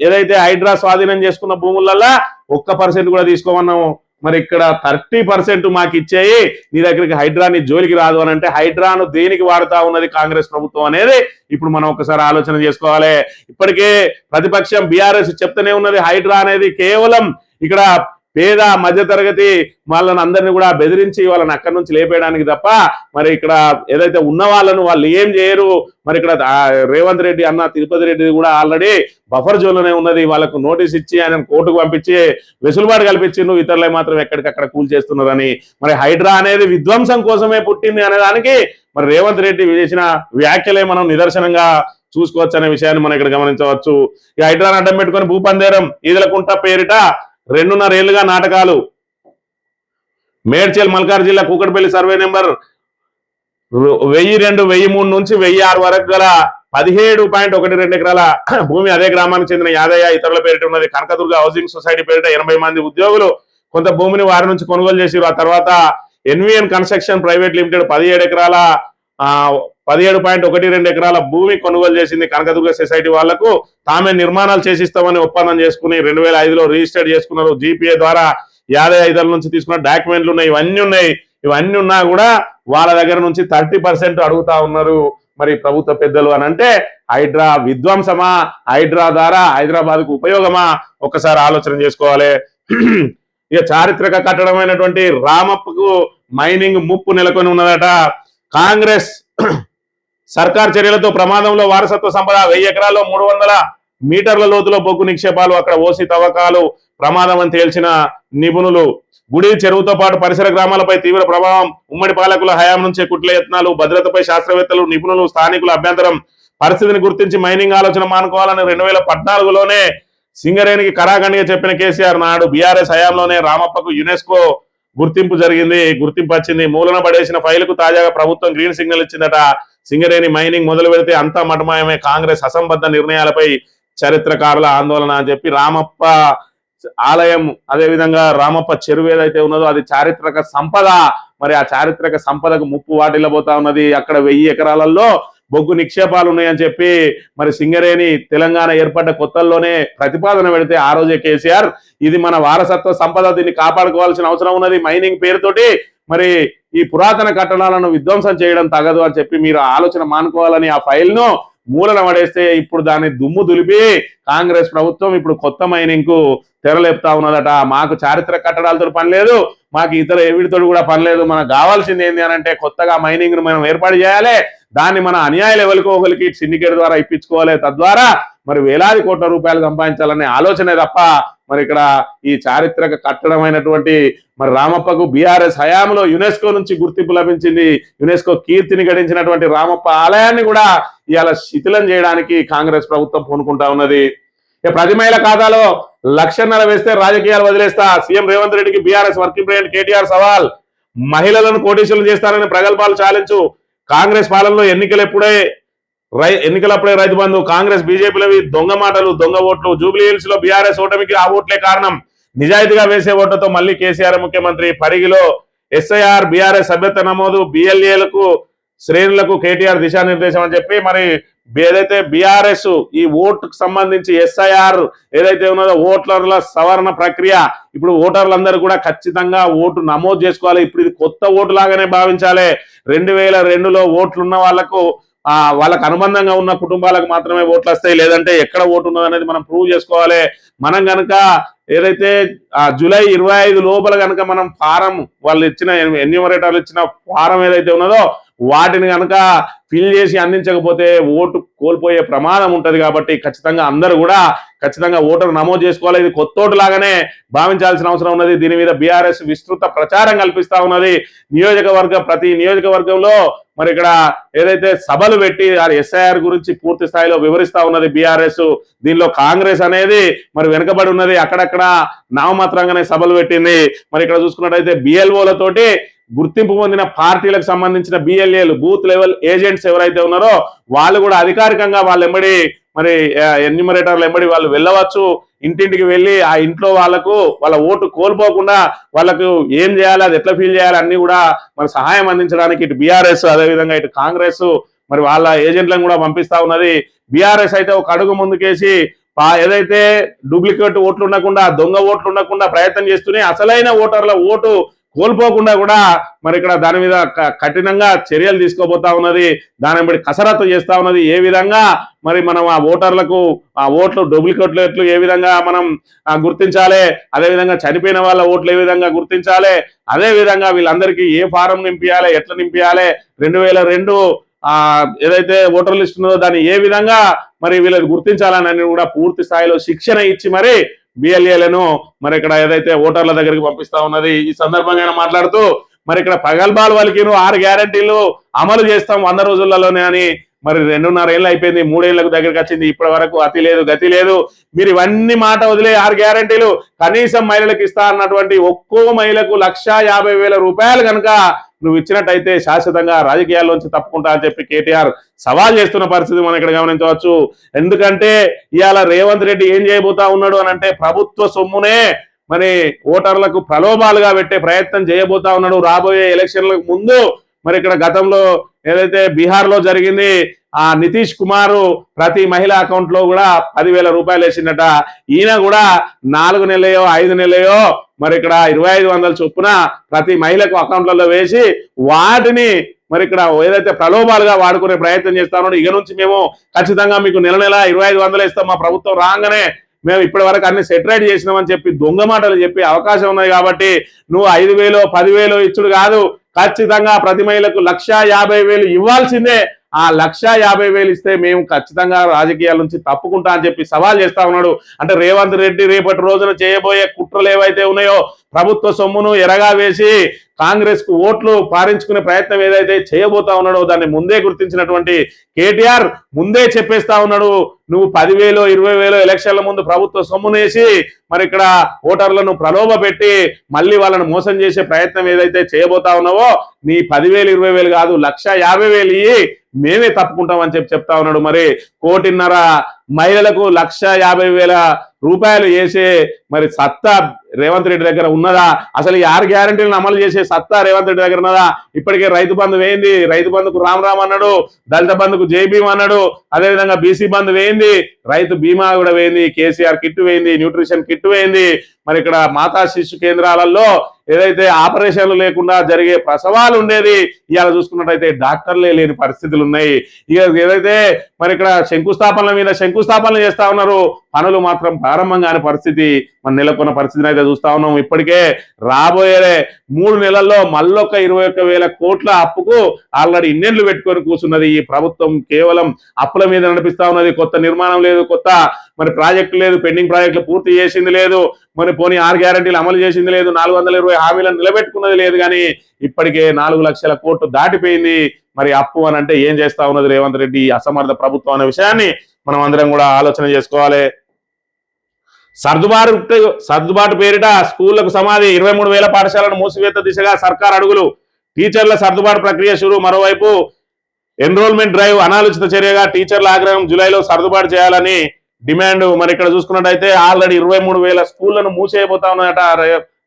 ఏదైతే హైడ్రా స్వాధీనం చేసుకున్న భూములలో 1% కూడా తీసుకోమన్నాము. మరి ఇక్కడ 30% మాకు ఇచ్చేయి, నీ దగ్గరికి హైడ్రాని జోలికి రాదు అని అంటే హైడ్రాను దేనికి వాడుతా ఉన్నది కాంగ్రెస్ ప్రభుత్వం అనేది ఇప్పుడు మనం ఒకసారి ఆలోచన చేసుకోవాలి. ఇప్పటికే ప్రతిపక్షం బీఆర్ఎస్ చెప్తూనే ఉన్నది హైడ్రా అనేది కేవలం ఇక్కడ పేద మధ్యతరగతి వాళ్ళని అందరినీ కూడా బెదిరించి వాళ్ళని అక్కడి నుంచి లేపేయడానికి తప్ప మరి ఇక్కడ ఏదైతే ఉన్న వాళ్ళను వాళ్ళు ఏం చేయరు. మరి ఇక్కడ రేవంత్ రెడ్డి అన్న తిరుపతి రెడ్డి కూడా ఆల్రెడీ బఫర్ జోన్లోనే ఉన్నది. వాళ్ళకు నోటీస్ ఇచ్చి ఆయన కోర్టుకు పంపించి వెసులుబాటు కల్పించిండు, ఇతరులే మాత్రం ఎక్కడికక్కడ కూల్ చేస్తున్నారని. మరి హైడ్రా అనేది విధ్వంసం కోసమే పుట్టింది అనే దానికి మరి రేవంత్ రెడ్డి చేసిన వ్యాఖ్యలే మనం నిదర్శనంగా చూసుకోవచ్చు అనే విషయాన్ని మనం ఇక్కడ గమనించవచ్చు. ఈ హైడ్రాను అడ్డం పెట్టుకొని భూపందేరం ఈదలకుంట పేరిట 2.5 ఏళ్లుగా నాటకాలు. మేడ్చల్ మల్కార్ జిల్లా కూకట్పల్లి సర్వే నెంబర్ 1002, 1003 నుంచి 1006 వరకు గల 17.12 ఎకరాల భూమి అదే గ్రామానికి చెందిన యాదయ్య ఇతరుల పేరిట ఉన్నది. కనకదుర్గ హౌసింగ్ సొసైటీ పేరిట 80 మంది ఉద్యోగులు కొంత భూమిని వారి నుంచి కొనుగోలు చేసి ఆ తర్వాత ఎన్విఎన్ కన్స్ట్రక్షన్ ప్రైవేట్ లిమిటెడ్ 17 ఎకరాల 17.12 ఎకరాల భూమి కొనుగోలు చేసింది కనకదుర్గ సొసైటీ వాళ్లకు. తామే నిర్మాణాలు చేసిస్తామని ఒప్పందం చేసుకుని 2005లో రిజిస్టర్ చేసుకున్నారు. జీపీఏ ద్వారా 55 నుంచి తీసుకున్న డాక్యుమెంట్లు ఉన్నాయి, ఇవన్నీ ఉన్నా కూడా వాళ్ళ దగ్గర నుంచి 30% అడుగుతా ఉన్నారు మరి ప్రభుత్వ పెద్దలు. అని అంటే హైడ్రా విధ్వంసమా, హైడ్రా ద్వారా హైదరాబాద్ కు ఉపయోగమా? ఒక్కసారి ఆలోచన చేసుకోవాలి. ఇక చారిత్రక కట్టడమైనటువంటి రామప్పకు మైనింగ్ ముప్పు నెలకొని ఉన్నదట. కాంగ్రెస్ సర్కార్ చర్యలతో ప్రమాదంలో వారసత్వ సంపద 1000 ఎకరాల్లో 300 మీటర్ల లోతులో బొగ్గు నిక్షేపాలు, అక్కడ ఓసి తవ్వకాలు ప్రమాదం అని తేల్చిన నిపుణులు. గుడి చెరువుతో పాటు పరిసర గ్రామాలపై తీవ్ర ప్రభావం. ఉమ్మడి పాలకుల హయాం నుంచే కుట్ల యత్నాలు, భద్రతపై శాస్త్రవేత్తలు, నిపుణులు, స్థానికుల అభ్యంతరం. పరిస్థితిని గుర్తించి మైనింగ్ ఆలోచన మానుకోవాలని 2014లోనే సింగరేణికి కరాఖండిగా చెప్పిన కేసీఆర్ నాడు బీఆర్ఎస్ హయాంలోనే రామప్పకు యునెస్కో గుర్తింపు వచ్చింది. మూలన పడేసిన ఫైలుకు తాజాగా ప్రభుత్వం గ్రీన్ సిగ్నల్ ఇచ్చిందట. సింగరేణి మైనింగ్ మొదలు పెడితే అంతా మటమాయమే. కాంగ్రెస్ అసంబద్ధ నిర్ణయాలపై చరిత్రకారుల ఆందోళన అని చెప్పి రామప్ప ఆలయం, అదేవిధంగా రామప్ప చెరువు ఏదైతే ఉన్నదో అది చారిత్రక సంపద. మరి ఆ చారిత్రక సంపదకు ముప్పు వాటిల్లబోతా ఉన్నది. అక్కడ 1000 ఎకరాలలో బొగ్గు నిక్షేపాలు ఉన్నాయని చెప్పి మరి సింగరేణి తెలంగాణ ఏర్పడ్డ కొత్తల్లోనే ప్రతిపాదన పెడితే ఆ రోజే కేసీఆర్ ఇది మన వారసత్వ సంపద, దీన్ని కాపాడుకోవాల్సిన అవసరం ఉన్నది, మైనింగ్ పేరుతోటి మరి ఈ పురాతన కట్టడాలను విధ్వంసం చేయడం తగదు అని చెప్పి మీరు ఆలోచన మానుకోవాలని ఆ ఫైల్ ను మూలన పడేస్తే ఇప్పుడు దాన్ని దుమ్ము దులిపి కాంగ్రెస్ ప్రభుత్వం ఇప్పుడు కొత్త మైనింగ్ కు తెరలేపుతా ఉన్నదట. మాకు చారిత్రక కట్టడాలతో పని లేదు, మాకు ఇతర ఎవిడితో కూడా పని లేదు, మనకు కావాల్సింది ఏంటి అని అంటే కొత్తగా మైనింగ్ ను మనం ఏర్పాటు చేయాలి, దాన్ని మన అన్యాయ లెవెల్కి ఒకరికి సిండికేట్ ద్వారా ఇప్పించుకోవాలి, తద్వారా మరి వేలాది కోట్ల రూపాయలు సంపాదించాలనే ఆలోచనే తప్ప మరి ఇక్కడ ఈ చారిత్రక కట్టడమైనటువంటి మరి రామప్పకు బీఆర్ఎస్ హయాంలో యునెస్కో నుంచి గుర్తింపు లభించింది. యునెస్కో కీర్తిని గడించినటువంటి రామప్ప ఆలయాన్ని కూడా ఇవాళ శిథిలం చేయడానికి కాంగ్రెస్ ప్రభుత్వం పూనుకుంటా ఉన్నది. ప్రతి మహిళ ఖాతాలో 1,50,000 వేస్తే రాజకీయాలు వదిలేస్తా, సీఎం రేవంత్ రెడ్డికి బీఆర్ఎస్ వర్కింగ్ ప్రెసిడెంట్ కేటీఆర్ సవాల్. మహిళలను కోటీశ్వరులు చేస్తారని ప్రగల్భాలు చాలించు. కాంగ్రెస్ పాలనలో ఎన్నికలప్పుడే రైతు బంధు, కాంగ్రెస్ బీజేపీలవి దొంగ మాటలు, దొంగ ఓట్లు. జూబ్లీ హిల్స్ లో బీఆర్ఎస్ ఓటమికి ఆ ఓట్లే కారణం. నిజాయితీగా వేసే ఓట్లతో మళ్ళీ కేసీఆర్ ముఖ్యమంత్రి. పరిగిలో ఎస్ఐఆర్ బీఆర్ఎస్ సభ్యత్వ నమోదు, బిఎల్ఏలకు శ్రేణులకు కేటీఆర్ దిశానిర్దేశం అని చెప్పి మరి ఏదైతే బీఆర్ఎస్ ఈ ఓటుకు సంబంధించి ఎస్ఐఆర్ ఏదైతే ఉన్నదో ఓటర్ల సవరణ ప్రక్రియ, ఇప్పుడు ఓటర్లందరూ కూడా ఖచ్చితంగా ఓటు నమోదు చేసుకోవాలి. ఇప్పుడు ఇది కొత్త ఓటు లాగానే భావించాలి. 2002లో ఓట్లున్న వాళ్ళకు అనుబంధంగా ఉన్న కుటుంబాలకు మాత్రమే ఓట్లు వస్తాయి, లేదంటే ఎక్కడ ఓటు ఉన్నది అనేది మనం ప్రూవ్ చేసుకోవాలి. మనం కనుక ఏదైతే జూలై 25 లోపల కనుక మనం ఫారం వాళ్ళు ఇచ్చిన ఎన్యూమరేటర్లు ఇచ్చిన ఫారం ఏదైతే ఉన్నదో వాటిని కనుక ఫిల్ చేసి అందించకపోతే ఓటు కోల్పోయే ప్రమాదం ఉంటది. కాబట్టి ఖచ్చితంగా అందరూ కూడా ఖచ్చితంగా ఓటర్ నమోదు చేసుకోవాలి. ఇది కొత్త ఓటు లాగానే భావించాల్సిన అవసరం ఉన్నది. దీని మీద బీఆర్ఎస్ విస్తృత ప్రచారం కల్పిస్తా ఉన్నది. ప్రతి నియోజకవర్గంలో మరి ఇక్కడ ఏదైతే సభలు పెట్టి ఎస్ఐఆర్ గురించి పూర్తి స్థాయిలో వివరిస్తా ఉన్నది బీఆర్ఎస్. దీనిలో కాంగ్రెస్ అనేది మరి వెనుకబడి ఉన్నది, అక్కడక్కడ నామమాత్రంగానే సభలు పెట్టింది. మరి ఇక్కడ చూసుకున్నట్టయితే బిఎల్ఓలతోటి గుర్తింపు పొందిన పార్టీలకు సంబంధించిన బిఎల్ఏలు బూత్ లెవెల్ ఏజెంట్స్ ఎవరైతే ఉన్నారో వాళ్ళు కూడా అధికారికంగా వాళ్ళ ఎంబడి మరి ఎన్యూమరేటర్లు ఎంబడి వాళ్ళు వెళ్ళవచ్చు. ఇంటింటికి వెళ్ళి ఆ ఇంట్లో వాళ్ళ ఓటు కోల్పోకుండా వాళ్ళకు ఏం చేయాలి, అది ఎట్లా ఫీల్ చేయాలి అన్ని కూడా మరి సహాయం అందించడానికి ఇటు బీఆర్ఎస్ అదేవిధంగా ఇటు కాంగ్రెస్ మరి వాళ్ళ ఏజెంట్లను కూడా పంపిస్తా ఉన్నది. బీఆర్ఎస్ అయితే ఒక అడుగు ముందుకేసి ఏదైతే డూప్లికేట్ ఓట్లు ఉండకుండా, దొంగ ఓట్లు ఉండకుండా ప్రయత్నం చేస్తూనే అసలైన ఓటర్ల ఓటు కోల్పోకుండా కూడా మరి ఇక్కడ దాని మీద కఠినంగా చర్యలు తీసుకోబోతా ఉన్నది. దాని బట్టి కసరత్తు చేస్తా ఉన్నది. ఏ విధంగా మరి మనం ఆ ఓటర్లకు ఆ ఓట్లు డూప్లికేట్లు ఏ విధంగా మనం గుర్తించాలి, అదేవిధంగా చనిపోయిన వాళ్ళ ఓట్లు ఏ విధంగా గుర్తించాలి, అదే విధంగా వీళ్ళందరికీ ఏ ఫారం నింపియాలి, ఎట్లా నింపియాలి, 2002 ఏదైతే ఓటర్ లిస్ట్ ఉన్నదో దాన్ని ఏ విధంగా మరి వీళ్ళని గుర్తించాలని కూడా పూర్తి స్థాయిలో శిక్షణ ఇచ్చి మరి బిఎల్ఏలను మరి ఇక్కడ ఏదైతే ఓటర్ల దగ్గరికి పంపిస్తా ఉన్నది. ఈ సందర్భంగా మాట్లాడుతూ మరి ఇక్కడ ప్రగల్భాలు వలికిను 6 గ్యారంటీలు అమలు చేస్తాం 100 రోజులలోనే అని మరి 2.5 ఏళ్ళు అయిపోయింది, 3 ఏళ్లకు దగ్గరికి వచ్చింది, ఇప్పటి వరకు అతి లేదు గతి లేదు. మీరు ఇవన్నీ మాట వదిలే 6 గ్యారంటీలు కనీసం మహిళలకు ఇస్తా అన్నటువంటి ఒక్కో మహిళకు 1,50,000 రూపాయలు కనుక నువ్వు ఇచ్చినట్టయితే శాశ్వతంగా రాజకీయాల్లోంచి తప్పుకుంటా అని చెప్పి కేటీఆర్ సవాల్ చేస్తున్న పరిస్థితి మనం ఇక్కడ గమనించవచ్చు. ఎందుకంటే ఇవాళ రేవంత్ రెడ్డి ఏం చేయబోతా ఉన్నాడు అని అంటే ప్రభుత్వ సొమ్మునే మరి ఓటర్లకు ప్రలోభాలుగా పెట్టే ప్రయత్నం చేయబోతా ఉన్నాడు. రాబోయే ఎలక్షన్లకు ముందు మరి ఇక్కడ గతంలో ఏదైతే బీహార్ లో జరిగింది, ఆ నితీష్ కుమార్ ప్రతి మహిళ అకౌంట్ లో కూడా 10,000 రూపాయలు వేసిందట. ఈయన కూడా 4 నెలయో 5 నెలయో మరి ఇక్కడ 2,500 చొప్పున ప్రతి మహిళకు అకౌంట్లలో వేసి వాటిని మరి ఇక్కడ ఏదైతే ప్రలోభాలుగా వాడుకునే ప్రయత్నం చేస్తా ఉన్నాడు. ఇక నుంచి మేము ఖచ్చితంగా మీకు నెల 2,500 ఇస్తాం, మా ప్రభుత్వం రాగానే మేము ఇప్పటి వరకు అన్ని సెటిలైట్ చేసినామని చెప్పి దొంగ మాటలు చెప్పి అవకాశం ఉన్నాయి. కాబట్టి నువ్వు 5,000 10,000 ఇచ్చుడు కాదు, ఖచ్చితంగా ప్రతి మహిళకు 1,50,000 ఇవ్వాల్సిందే. ఆ 1,50,000 ఇస్తే మేము ఖచ్చితంగా రాజకీయాల నుంచి తప్పుకుంటా అని చెప్పి సవాల్ చేస్తా ఉన్నాడు. అంటే రేవంత్ రెడ్డి రేపటి రోజున చేయబోయే కుట్రలు ఏవైతే ఉన్నాయో, ప్రభుత్వ సొమ్మును ఎరగా వేసి కాంగ్రెస్ కు ఓట్లు పారించుకునే ప్రయత్నం ఏదైతే చేయబోతా ఉన్నాడో దాన్ని ముందే గుర్తించినటువంటి కేటీఆర్ ముందే చెప్పేస్తా ఉన్నాడు, నువ్వు 10,000 20,000 ఎలక్షన్ల ముందు ప్రభుత్వ సొమ్మునేసి మరి ఇక్కడ ఓటర్లను ప్రలోభ పెట్టి మళ్ళీ వాళ్ళను మోసం చేసే ప్రయత్నం ఏదైతే చేయబోతా ఉన్నావో, నీ 10,000 20,000 కాదు 1,50,000 ఇయ్యి, మేమే తప్పుకుంటామని చెప్తా ఉన్నాడు. మరి 1,50,00,000 మహిళలకు 1,50,000 రూపాయలు వేసే మరి సత్తా రేవంత్ రెడ్డి దగ్గర ఉన్నదా? అసలు ఈ 6 గ్యారంటీలను అమలు చేసే సత్తా రేవంత్ రెడ్డి దగ్గర ఉన్నదా? ఇప్పటికే రైతు బంధు వేయింది, రైతు బంధుకు రామ్ అన్నాడు, దళిత బంధుకు జై భీమ్ అన్నాడు, అదేవిధంగా బీసీ బంధు వేయింది, రైతు బీమా కూడా వేయింది, కేసీఆర్ కిట్ వేయింది, న్యూట్రిషన్ కిట్ వేయింది. మరి ఇక్కడ మాతా శిశు కేంద్రాలలో ఏదైతే ఆపరేషన్లు లేకుండా జరిగే ప్రసవాలు ఉండేది, ఇవాళ చూసుకున్నట్టయితే డాక్టర్లే లేని పరిస్థితులు ఉన్నాయి. ఇక ఏదైతే మరి ఇక్కడ శంకుస్థాపనల మీద శంకుస్థాపనలు చేస్తా ఉన్నారు, పనులు మాత్రం ప్రారంభం కాని పరిస్థితి మన నెలకొన్న పరిస్థితిని అయితే చూస్తా ఉన్నాం. ఇప్పటికే రాబోయే 3 నెలల్లో మళ్ళొక్క 21,000 కోట్ల అప్పుకు ఆల్రెడీ ఇన్నెండ్లు పెట్టుకొని కూర్చున్నది ఈ ప్రభుత్వం. కేవలం అప్పుల మీద నడిపిస్తా ఉన్నది. కొత్త నిర్మాణం లేదు, కొత్త మరి ప్రాజెక్టు లేదు, పెండింగ్ ప్రాజెక్టులు పూర్తి చేసింది లేదు, మరి పోనీ 6 గ్యారంటీలు అమలు చేసింది లేదు, 420 హామీలను నిలబెట్టుకున్నది లేదు. కానీ ఇప్పటికే 4 లక్షల కోట్లు దాటిపోయింది. మరి అప్పు అని అంటే ఏం చేస్తా ఉన్నది రేవంత్ రెడ్డి అసమర్థ ప్రభుత్వం అనే విషయాన్ని మనం అందరం కూడా ఆలోచన చేసుకోవాలి. సర్దుబాటు పేరిట స్కూళ్లకు సమాధి, 23,000 పాఠశాలను మూసివేత దిశగా సర్కార్ అడుగులు, టీచర్ల సర్దుబాటు ప్రక్రియ షురు. మరోవైపు ఎన్రోల్మెంట్ డ్రైవ్ అనాలోచిత చర్యగా టీచర్ల ఆగ్రహం, జూలైలో సర్దుబాటు చేయాలని డిమాండ్. మరి ఇక్కడ చూసుకున్నట్టయితే ఆల్రెడీ 23,000 స్కూళ్లను మూసేయబోతా ఉన్నదట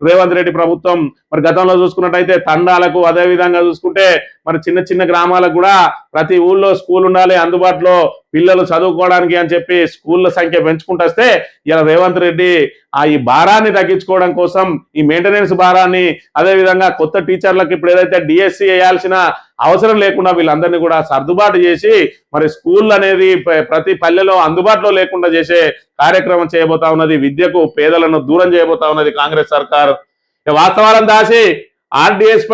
రేవంత్ రెడ్డి ప్రభుత్వం. మరి గతంలో చూసుకున్నట్టయితే తండాలకు, అదే విధంగా చూసుకుంటే మరి చిన్న చిన్న గ్రామాలకు కూడా ప్రతి ఊళ్ళో స్కూల్ ఉండాలి, అందుబాటులో పిల్లలు చదువుకోవడానికి అని చెప్పి స్కూళ్ళ సంఖ్య పెంచుకుంటూ వస్తే ఇలా రేవంత్ రెడ్డి ఈ భారాన్ని తగ్గించుకోవడం కోసం ఈ మెయింటెనెన్స్ భారాన్ని, అదే విధంగా కొత్త టీచర్లకు ఇప్పుడు ఏదైతే డిఎస్సి వేయాల్సిన అవసరం లేకుండా వీళ్ళందరినీ కూడా సర్దుబాటు చేసి మరి స్కూల్ అనేది ప్రతి పల్లెలో అందుబాటులో లేకుండా చేసే కార్యక్రమం చేయబోతా ఉన్నది. విద్యకు పేదలను దూరం చేయబోతా ఉన్నది కాంగ్రెస్ సర్కార్. వాస్తవాలను దాచి ఆర్డిఎస్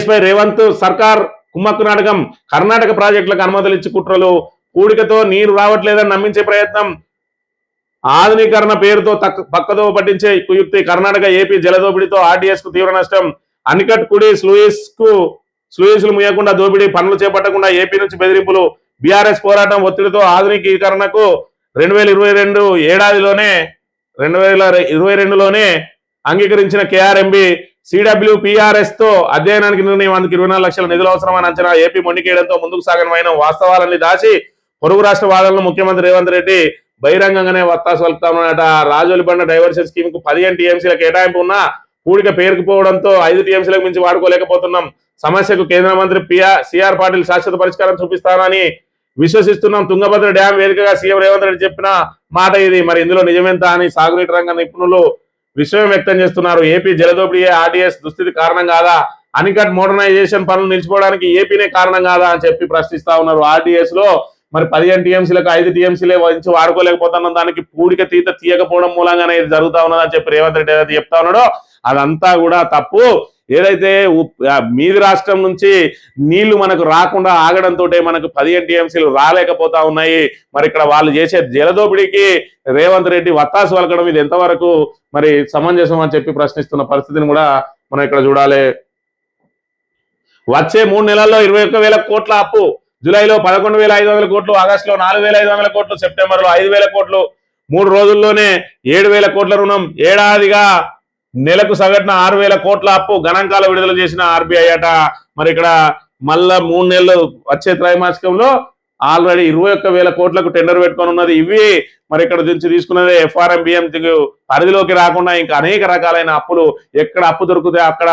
పై రేవంత్ సర్కార్ కుమ్మక్కు నాటకం, కర్ణాటక ప్రాజెక్టులకు అనుమతులు ఇచ్చి కుట్రలు, పూడికతో నీరు రావట్లేదని నమ్మించే ప్రయత్నం, ఆధునీకరణ పేరుతో పక్కదో పట్టించే కుయుక్తి, కర్ణాటక ఏపీ జలదోపిడితో ఆర్డిఎస్ కు తీవ్ర నష్టం, అనికట్ కుడి స్లూయిస్లు ముయ్యకుండా దోపిడీ, పనులు చేపట్టకుండా ఏపీ నుంచి బెదిరింపులు, బీఆర్ఎస్ పోరాటం ఒత్తిడితో ఆధునికీకరణకు 2022లోనే అంగీకరించిన కేఆర్ఎంబి, సిడబ్ల్యూపీఆర్ఎస్ తో అధ్యయనానికి నిర్ణయం, అందుకు 24 లక్షల నిధులు అవసరమని అంచనా, ఏపీ మొండికేయడంతో ముందుకు సాగని వైనం, వాస్తవాలన్నీ దాచి పొరుగు రాష్ట్ర వాదనలు ముఖ్యమంత్రి రేవంత్ రెడ్డి బహిరంగంగానే వత్తాసు పలుకుతా ఉన్నాడట. రాజోలిబండ డైవర్షన్ స్కీమ్ కు 15 టీఎంసీల కేటాయింపు ఉన్నా పూడిక పేరుకుపోవడంతో 5 టీఎంసీలకు మించి వాడుకోలేకపోతున్నాం. సమస్యకు కేంద్ర మంత్రి సిఆర్ పాటిల్ శాశ్వత పరిష్కారం చూపిస్తానని విశ్వసిస్తున్నాం. తుంగభద్ర డ్యాం వేదికగా సీఎం రేవంత్ రెడ్డి చెప్పిన మాట ఇది. మరి ఇందులో నిజమెంత అని సాగునీటి రంగ నిపుణులు విస్మయం వ్యక్తం చేస్తున్నారు. ఏపీ జలదోపిడీ ఆర్డిఎస్ దుస్థితి కారణం కాదా? అనికట్ మోడర్నైజేషన్ పనులు నిలిచిపోవడానికి ఏపీనే కారణం కాదా అని చెప్పి ప్రశ్నిస్తా ఉన్నారు. ఆర్డిఎస్ లో మరి 15 టీఎంసీలకు 5 టీఎంసీలే వంచి వాడుకోలేకపోతున్నాం, దానికి పూడిక తీయకపోవడం మూలంగానే ఇది జరుగుతా ఉన్నదని చెప్పి రేవంత్ రెడ్డి ఏదైతే చెప్తా ఉన్నాడో అదంతా కూడా తప్పు. ఏదైతే మీది రాష్ట్రం నుంచి నీళ్లు మనకు రాకుండా ఆగడంతో మనకు 15 టీఎంసీలు రాలేకపోతా ఉన్నాయి. మరి ఇక్కడ వాళ్ళు చేసే జలదోపిడీకి రేవంత్ రెడ్డి వత్తాసు పలకడం ఇది ఎంతవరకు మరి సమంజసం అని చెప్పి ప్రశ్నిస్తున్న పరిస్థితిని కూడా మనం ఇక్కడ చూడాలి. వచ్చే 3 నెలల్లో 21,000 కోట్ల అప్పు, జూలైలో 11,500 కోట్లు, ఆగస్టులో 4,500 కోట్లు, సెప్టెంబర్లో 5,000 కోట్లు, 3 రోజుల్లోనే 7,000 కోట్ల రుణం, ఏడాదిగా నెలకు సగటున 6,000 కోట్ల అప్పు గణాంకాల విడుదల చేసిన ఆర్బీఐ అట. మరి ఇక్కడ మళ్ళా 3 నెలలు వచ్చే త్రైమాసికంలో ఆల్రెడీ 21,000 కోట్లకు టెండర్ పెట్టుకొని ఉన్నది. ఇవి మరి ఇక్కడ నుంచి తీసుకున్నదే FRMBM పరిధిలోకి రాకుండా ఇంకా అనేక రకాలైన అప్పులు, ఎక్కడ అప్పు దొరికితే అక్కడ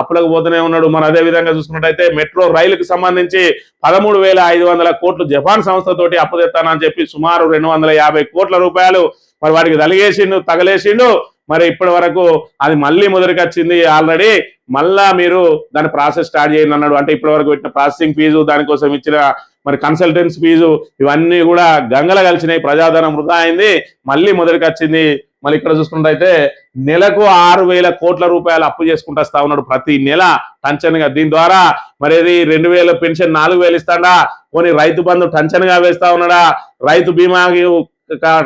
అప్పులకు పోతూనే ఉన్నాడు. మరి అదే విధంగా చూసుకున్నట్టయితే మెట్రో రైలుకు సంబంధించి 13,500 కోట్లు జపాన్ సంస్థతోటి అప్పు తెస్తానని చెప్పి సుమారు 250 కోట్ల రూపాయలు మరి వాడికి తగలేసిండు. మరి ఇప్పటి వరకు అది మళ్ళీ మొదటికి వచ్చింది. ఆల్రెడీ మళ్ళా మీరు దాని ప్రాసెస్ స్టార్ట్ చేయండి అన్నాడు. అంటే ఇప్పటి వరకు పెట్టిన ప్రాసెసింగ్ ఫీజు, దానికోసం ఇచ్చిన మరి కన్సల్టెన్స్ ఫీజు ఇవన్నీ కూడా గంగల కలిసినాయి. ప్రజాధనం వృధా అయింది. మళ్ళీ మొదటికి వచ్చింది. మళ్ళీ ఇక్కడ చూసుకుంటే నెలకు 6,000 కోట్ల రూపాయలు అప్పు చేసుకుంటూ వస్తా ఉన్నాడు ప్రతి నెల టంచన్గా. దీని ద్వారా మరి 2,000 పెన్షన్ 4,000 ఇస్తాడా, పోనీ రైతు బంధు టంచన్గా వేస్తా ఉన్నాడా, రైతు బీమాకి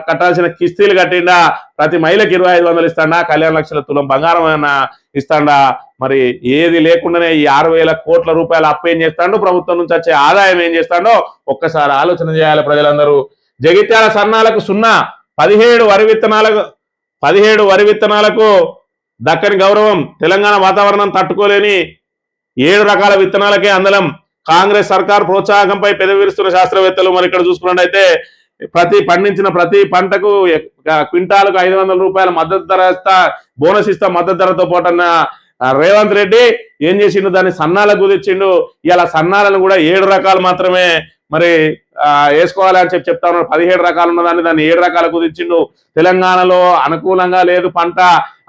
కట్టాల్సిన కిస్తీలు కట్టిండా, ప్రతి మహిళకి 2,500 ఇస్తాడా, కళ్యాణ లక్షల తులం బంగారం ఏమైనా ఇస్తాడా, మరి ఏది లేకుండానే ఈ 6,000 కోట్ల రూపాయల అప్పు ఏం చేస్తాడో, ప్రభుత్వం నుంచి వచ్చే ఆదాయం ఏం చేస్తాడో ఒక్కసారి ఆలోచన చేయాలి ప్రజలందరూ. జగిత్యాల సన్నాలకు 0, 17 వరి విత్తనాలకు దక్కని గౌరవం. తెలంగాణ వాతావరణం తట్టుకోలేని 7 రకాల విత్తనాలకే అందలం. కాంగ్రెస్ సర్కార్ ప్రోత్సాహకంపై పెదవిరుస్తున్న శాస్త్రవేత్తలు. మరి ఇక్కడ చూసుకున్నట్టయితే పండించిన ప్రతి పంటకు క్వింటాలకు 500 రూపాయల మద్దతు ధర ఇస్తా, బోనస్ ఇస్తా మద్దతు ధరతో పాటన్న రేవంత్ రెడ్డి ఏం చేసిండు, దాన్ని సన్నాలకు కుదిర్చిండు. ఇలా సన్నాలను కూడా 7 రకాలు మాత్రమే మరి వేసుకోవాలి అని చెప్తా ఉన్నారు. 17 రకాలు ఉన్నదాన్ని దాన్ని 7 రకాలు కుదిర్చిండు. తెలంగాణలో అనుకూలంగా లేదు పంట,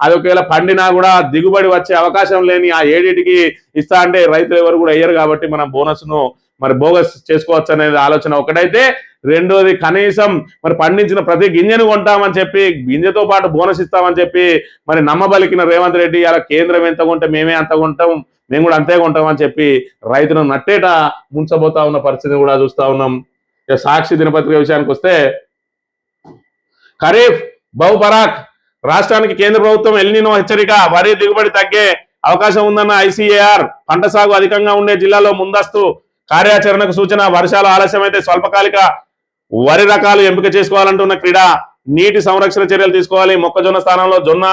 అది ఒకవేళ పండినా కూడా దిగుబడి వచ్చే అవకాశం లేని ఆ 7టికి ఇస్తా అంటే రైతులు ఎవరు కూడా వేయరు. కాబట్టి మనం బోనస్ ను మరి బోగస్ చేసుకోవచ్చు అనేది ఆలోచన ఒకటైతే, రెండోది కనీసం మరి పండించిన ప్రతి గింజను కొంటామని చెప్పి, గింజతో పాటు బోనస్ ఇస్తామని చెప్పి మరి నమ్మబలికిన రేవంత్ రెడ్డి అలా కేంద్రం ఎంత కొంటే మేమే అంత కొంటాం, మేము కూడా అంతే కొంటామని చెప్పి రైతులను నట్టేట ముంచబోతా ఉన్న పరిస్థితిని కూడా చూస్తా ఉన్నాం. సాక్షి దినపత్రిక విషయానికి వస్తే ఖరీఫ్ బహుపరాక్, రాష్ట్రానికి కేంద్ర ప్రభుత్వం ఎల్నినో హెచ్చరిక, వరి దిగుబడి తగ్గే అవకాశం ఉందన్న ICAR, పంట సాగు అధికంగా ఉండే జిల్లాల్లో ముందస్తు కార్యాచరణకు సూచన. వర్షాలు ఆలస్యమైతే స్వల్పకాలిక వరి రకాలు ఎంపిక చేసుకోవాలంటున్న క్రీడా. నీటి సంరక్షణ చర్యలు తీసుకోవాలి. మొక్కజొన్న స్థానంలో జొన్న,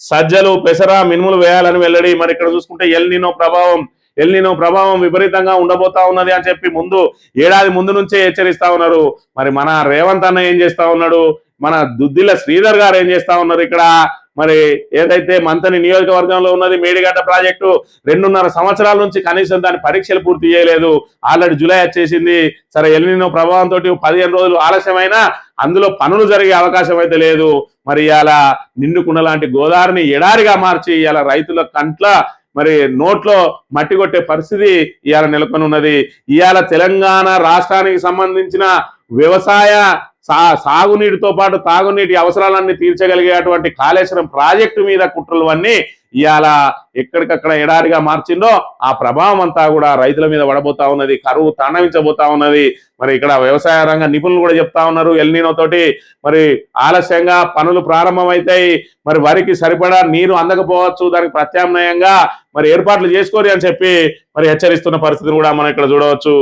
సజ్జలు, పెసర, మినుములు వేయాలని వెల్లడి. మరి ఇక్కడ చూసుకుంటే ఎల్నినో ప్రభావం విపరీతంగా ఉండబోతా ఉన్నది అని చెప్పి ఏడాది ముందు నుంచే హెచ్చరిస్తా ఉన్నారు. మరి మన రేవంత్ అన్న ఏం చేస్తా ఉన్నాడు, మన దుద్దిల్ల శ్రీధర్ గారు ఏం చేస్తా ఉన్నారు, ఇక్కడ మరి ఏదైతే మంతని నియోజకవర్గంలో ఉన్నది మేడిగడ్డ ప్రాజెక్టు 2.5 సంవత్సరాల నుంచి కనీసం దాని పరీక్షలు పూర్తి చేయలేదు. ఆల్రెడీ జూలై వచ్చేసింది. సరే ఎల్నినో ప్రభావంతో 15 రోజులు ఆలస్యమైనా అందులో పనులు జరిగే అవకాశం అయితే లేదు. మరి ఇవాళ నిండుకుండ లాంటి గోదావరిని ఎడారిగా మార్చి ఇవాళ రైతుల కంట్ల మరి నోట్లో మట్టి కొట్టే పరిస్థితి ఇవాళ నెలకొని ఉన్నది. ఇవాళ తెలంగాణ రాష్ట్రానికి సంబంధించిన వ్యవసాయ సాగునీటితో పాటు తాగునీటి అవసరాలన్నీ తీర్చగలిగేటువంటి కాళేశ్వరం ప్రాజెక్టు మీద కుట్రలు అన్నీ ఇవాళ ఎక్కడికక్కడ ఎడారిగా మార్చిందో ఆ ప్రభావం అంతా కూడా రైతుల మీద పడబోతా ఉన్నది. కరువు తాండవించబోతా ఉన్నది. మరి ఇక్కడ వ్యవసాయ రంగ నిపుణులు కూడా చెప్తా ఉన్నారు, ఎల్నినో తోటి మరి ఆలస్యంగా పనులు ప్రారంభమవుతాయి, మరి వరికి సరిపడా నీరు అందకపోవచ్చు, దానికి ప్రత్యామ్నాయంగా మరి ఏర్పాట్లు చేసుకోరు అని చెప్పి మరి హెచ్చరిస్తున్న పరిస్థితిని కూడా మనం ఇక్కడ చూడవచ్చు.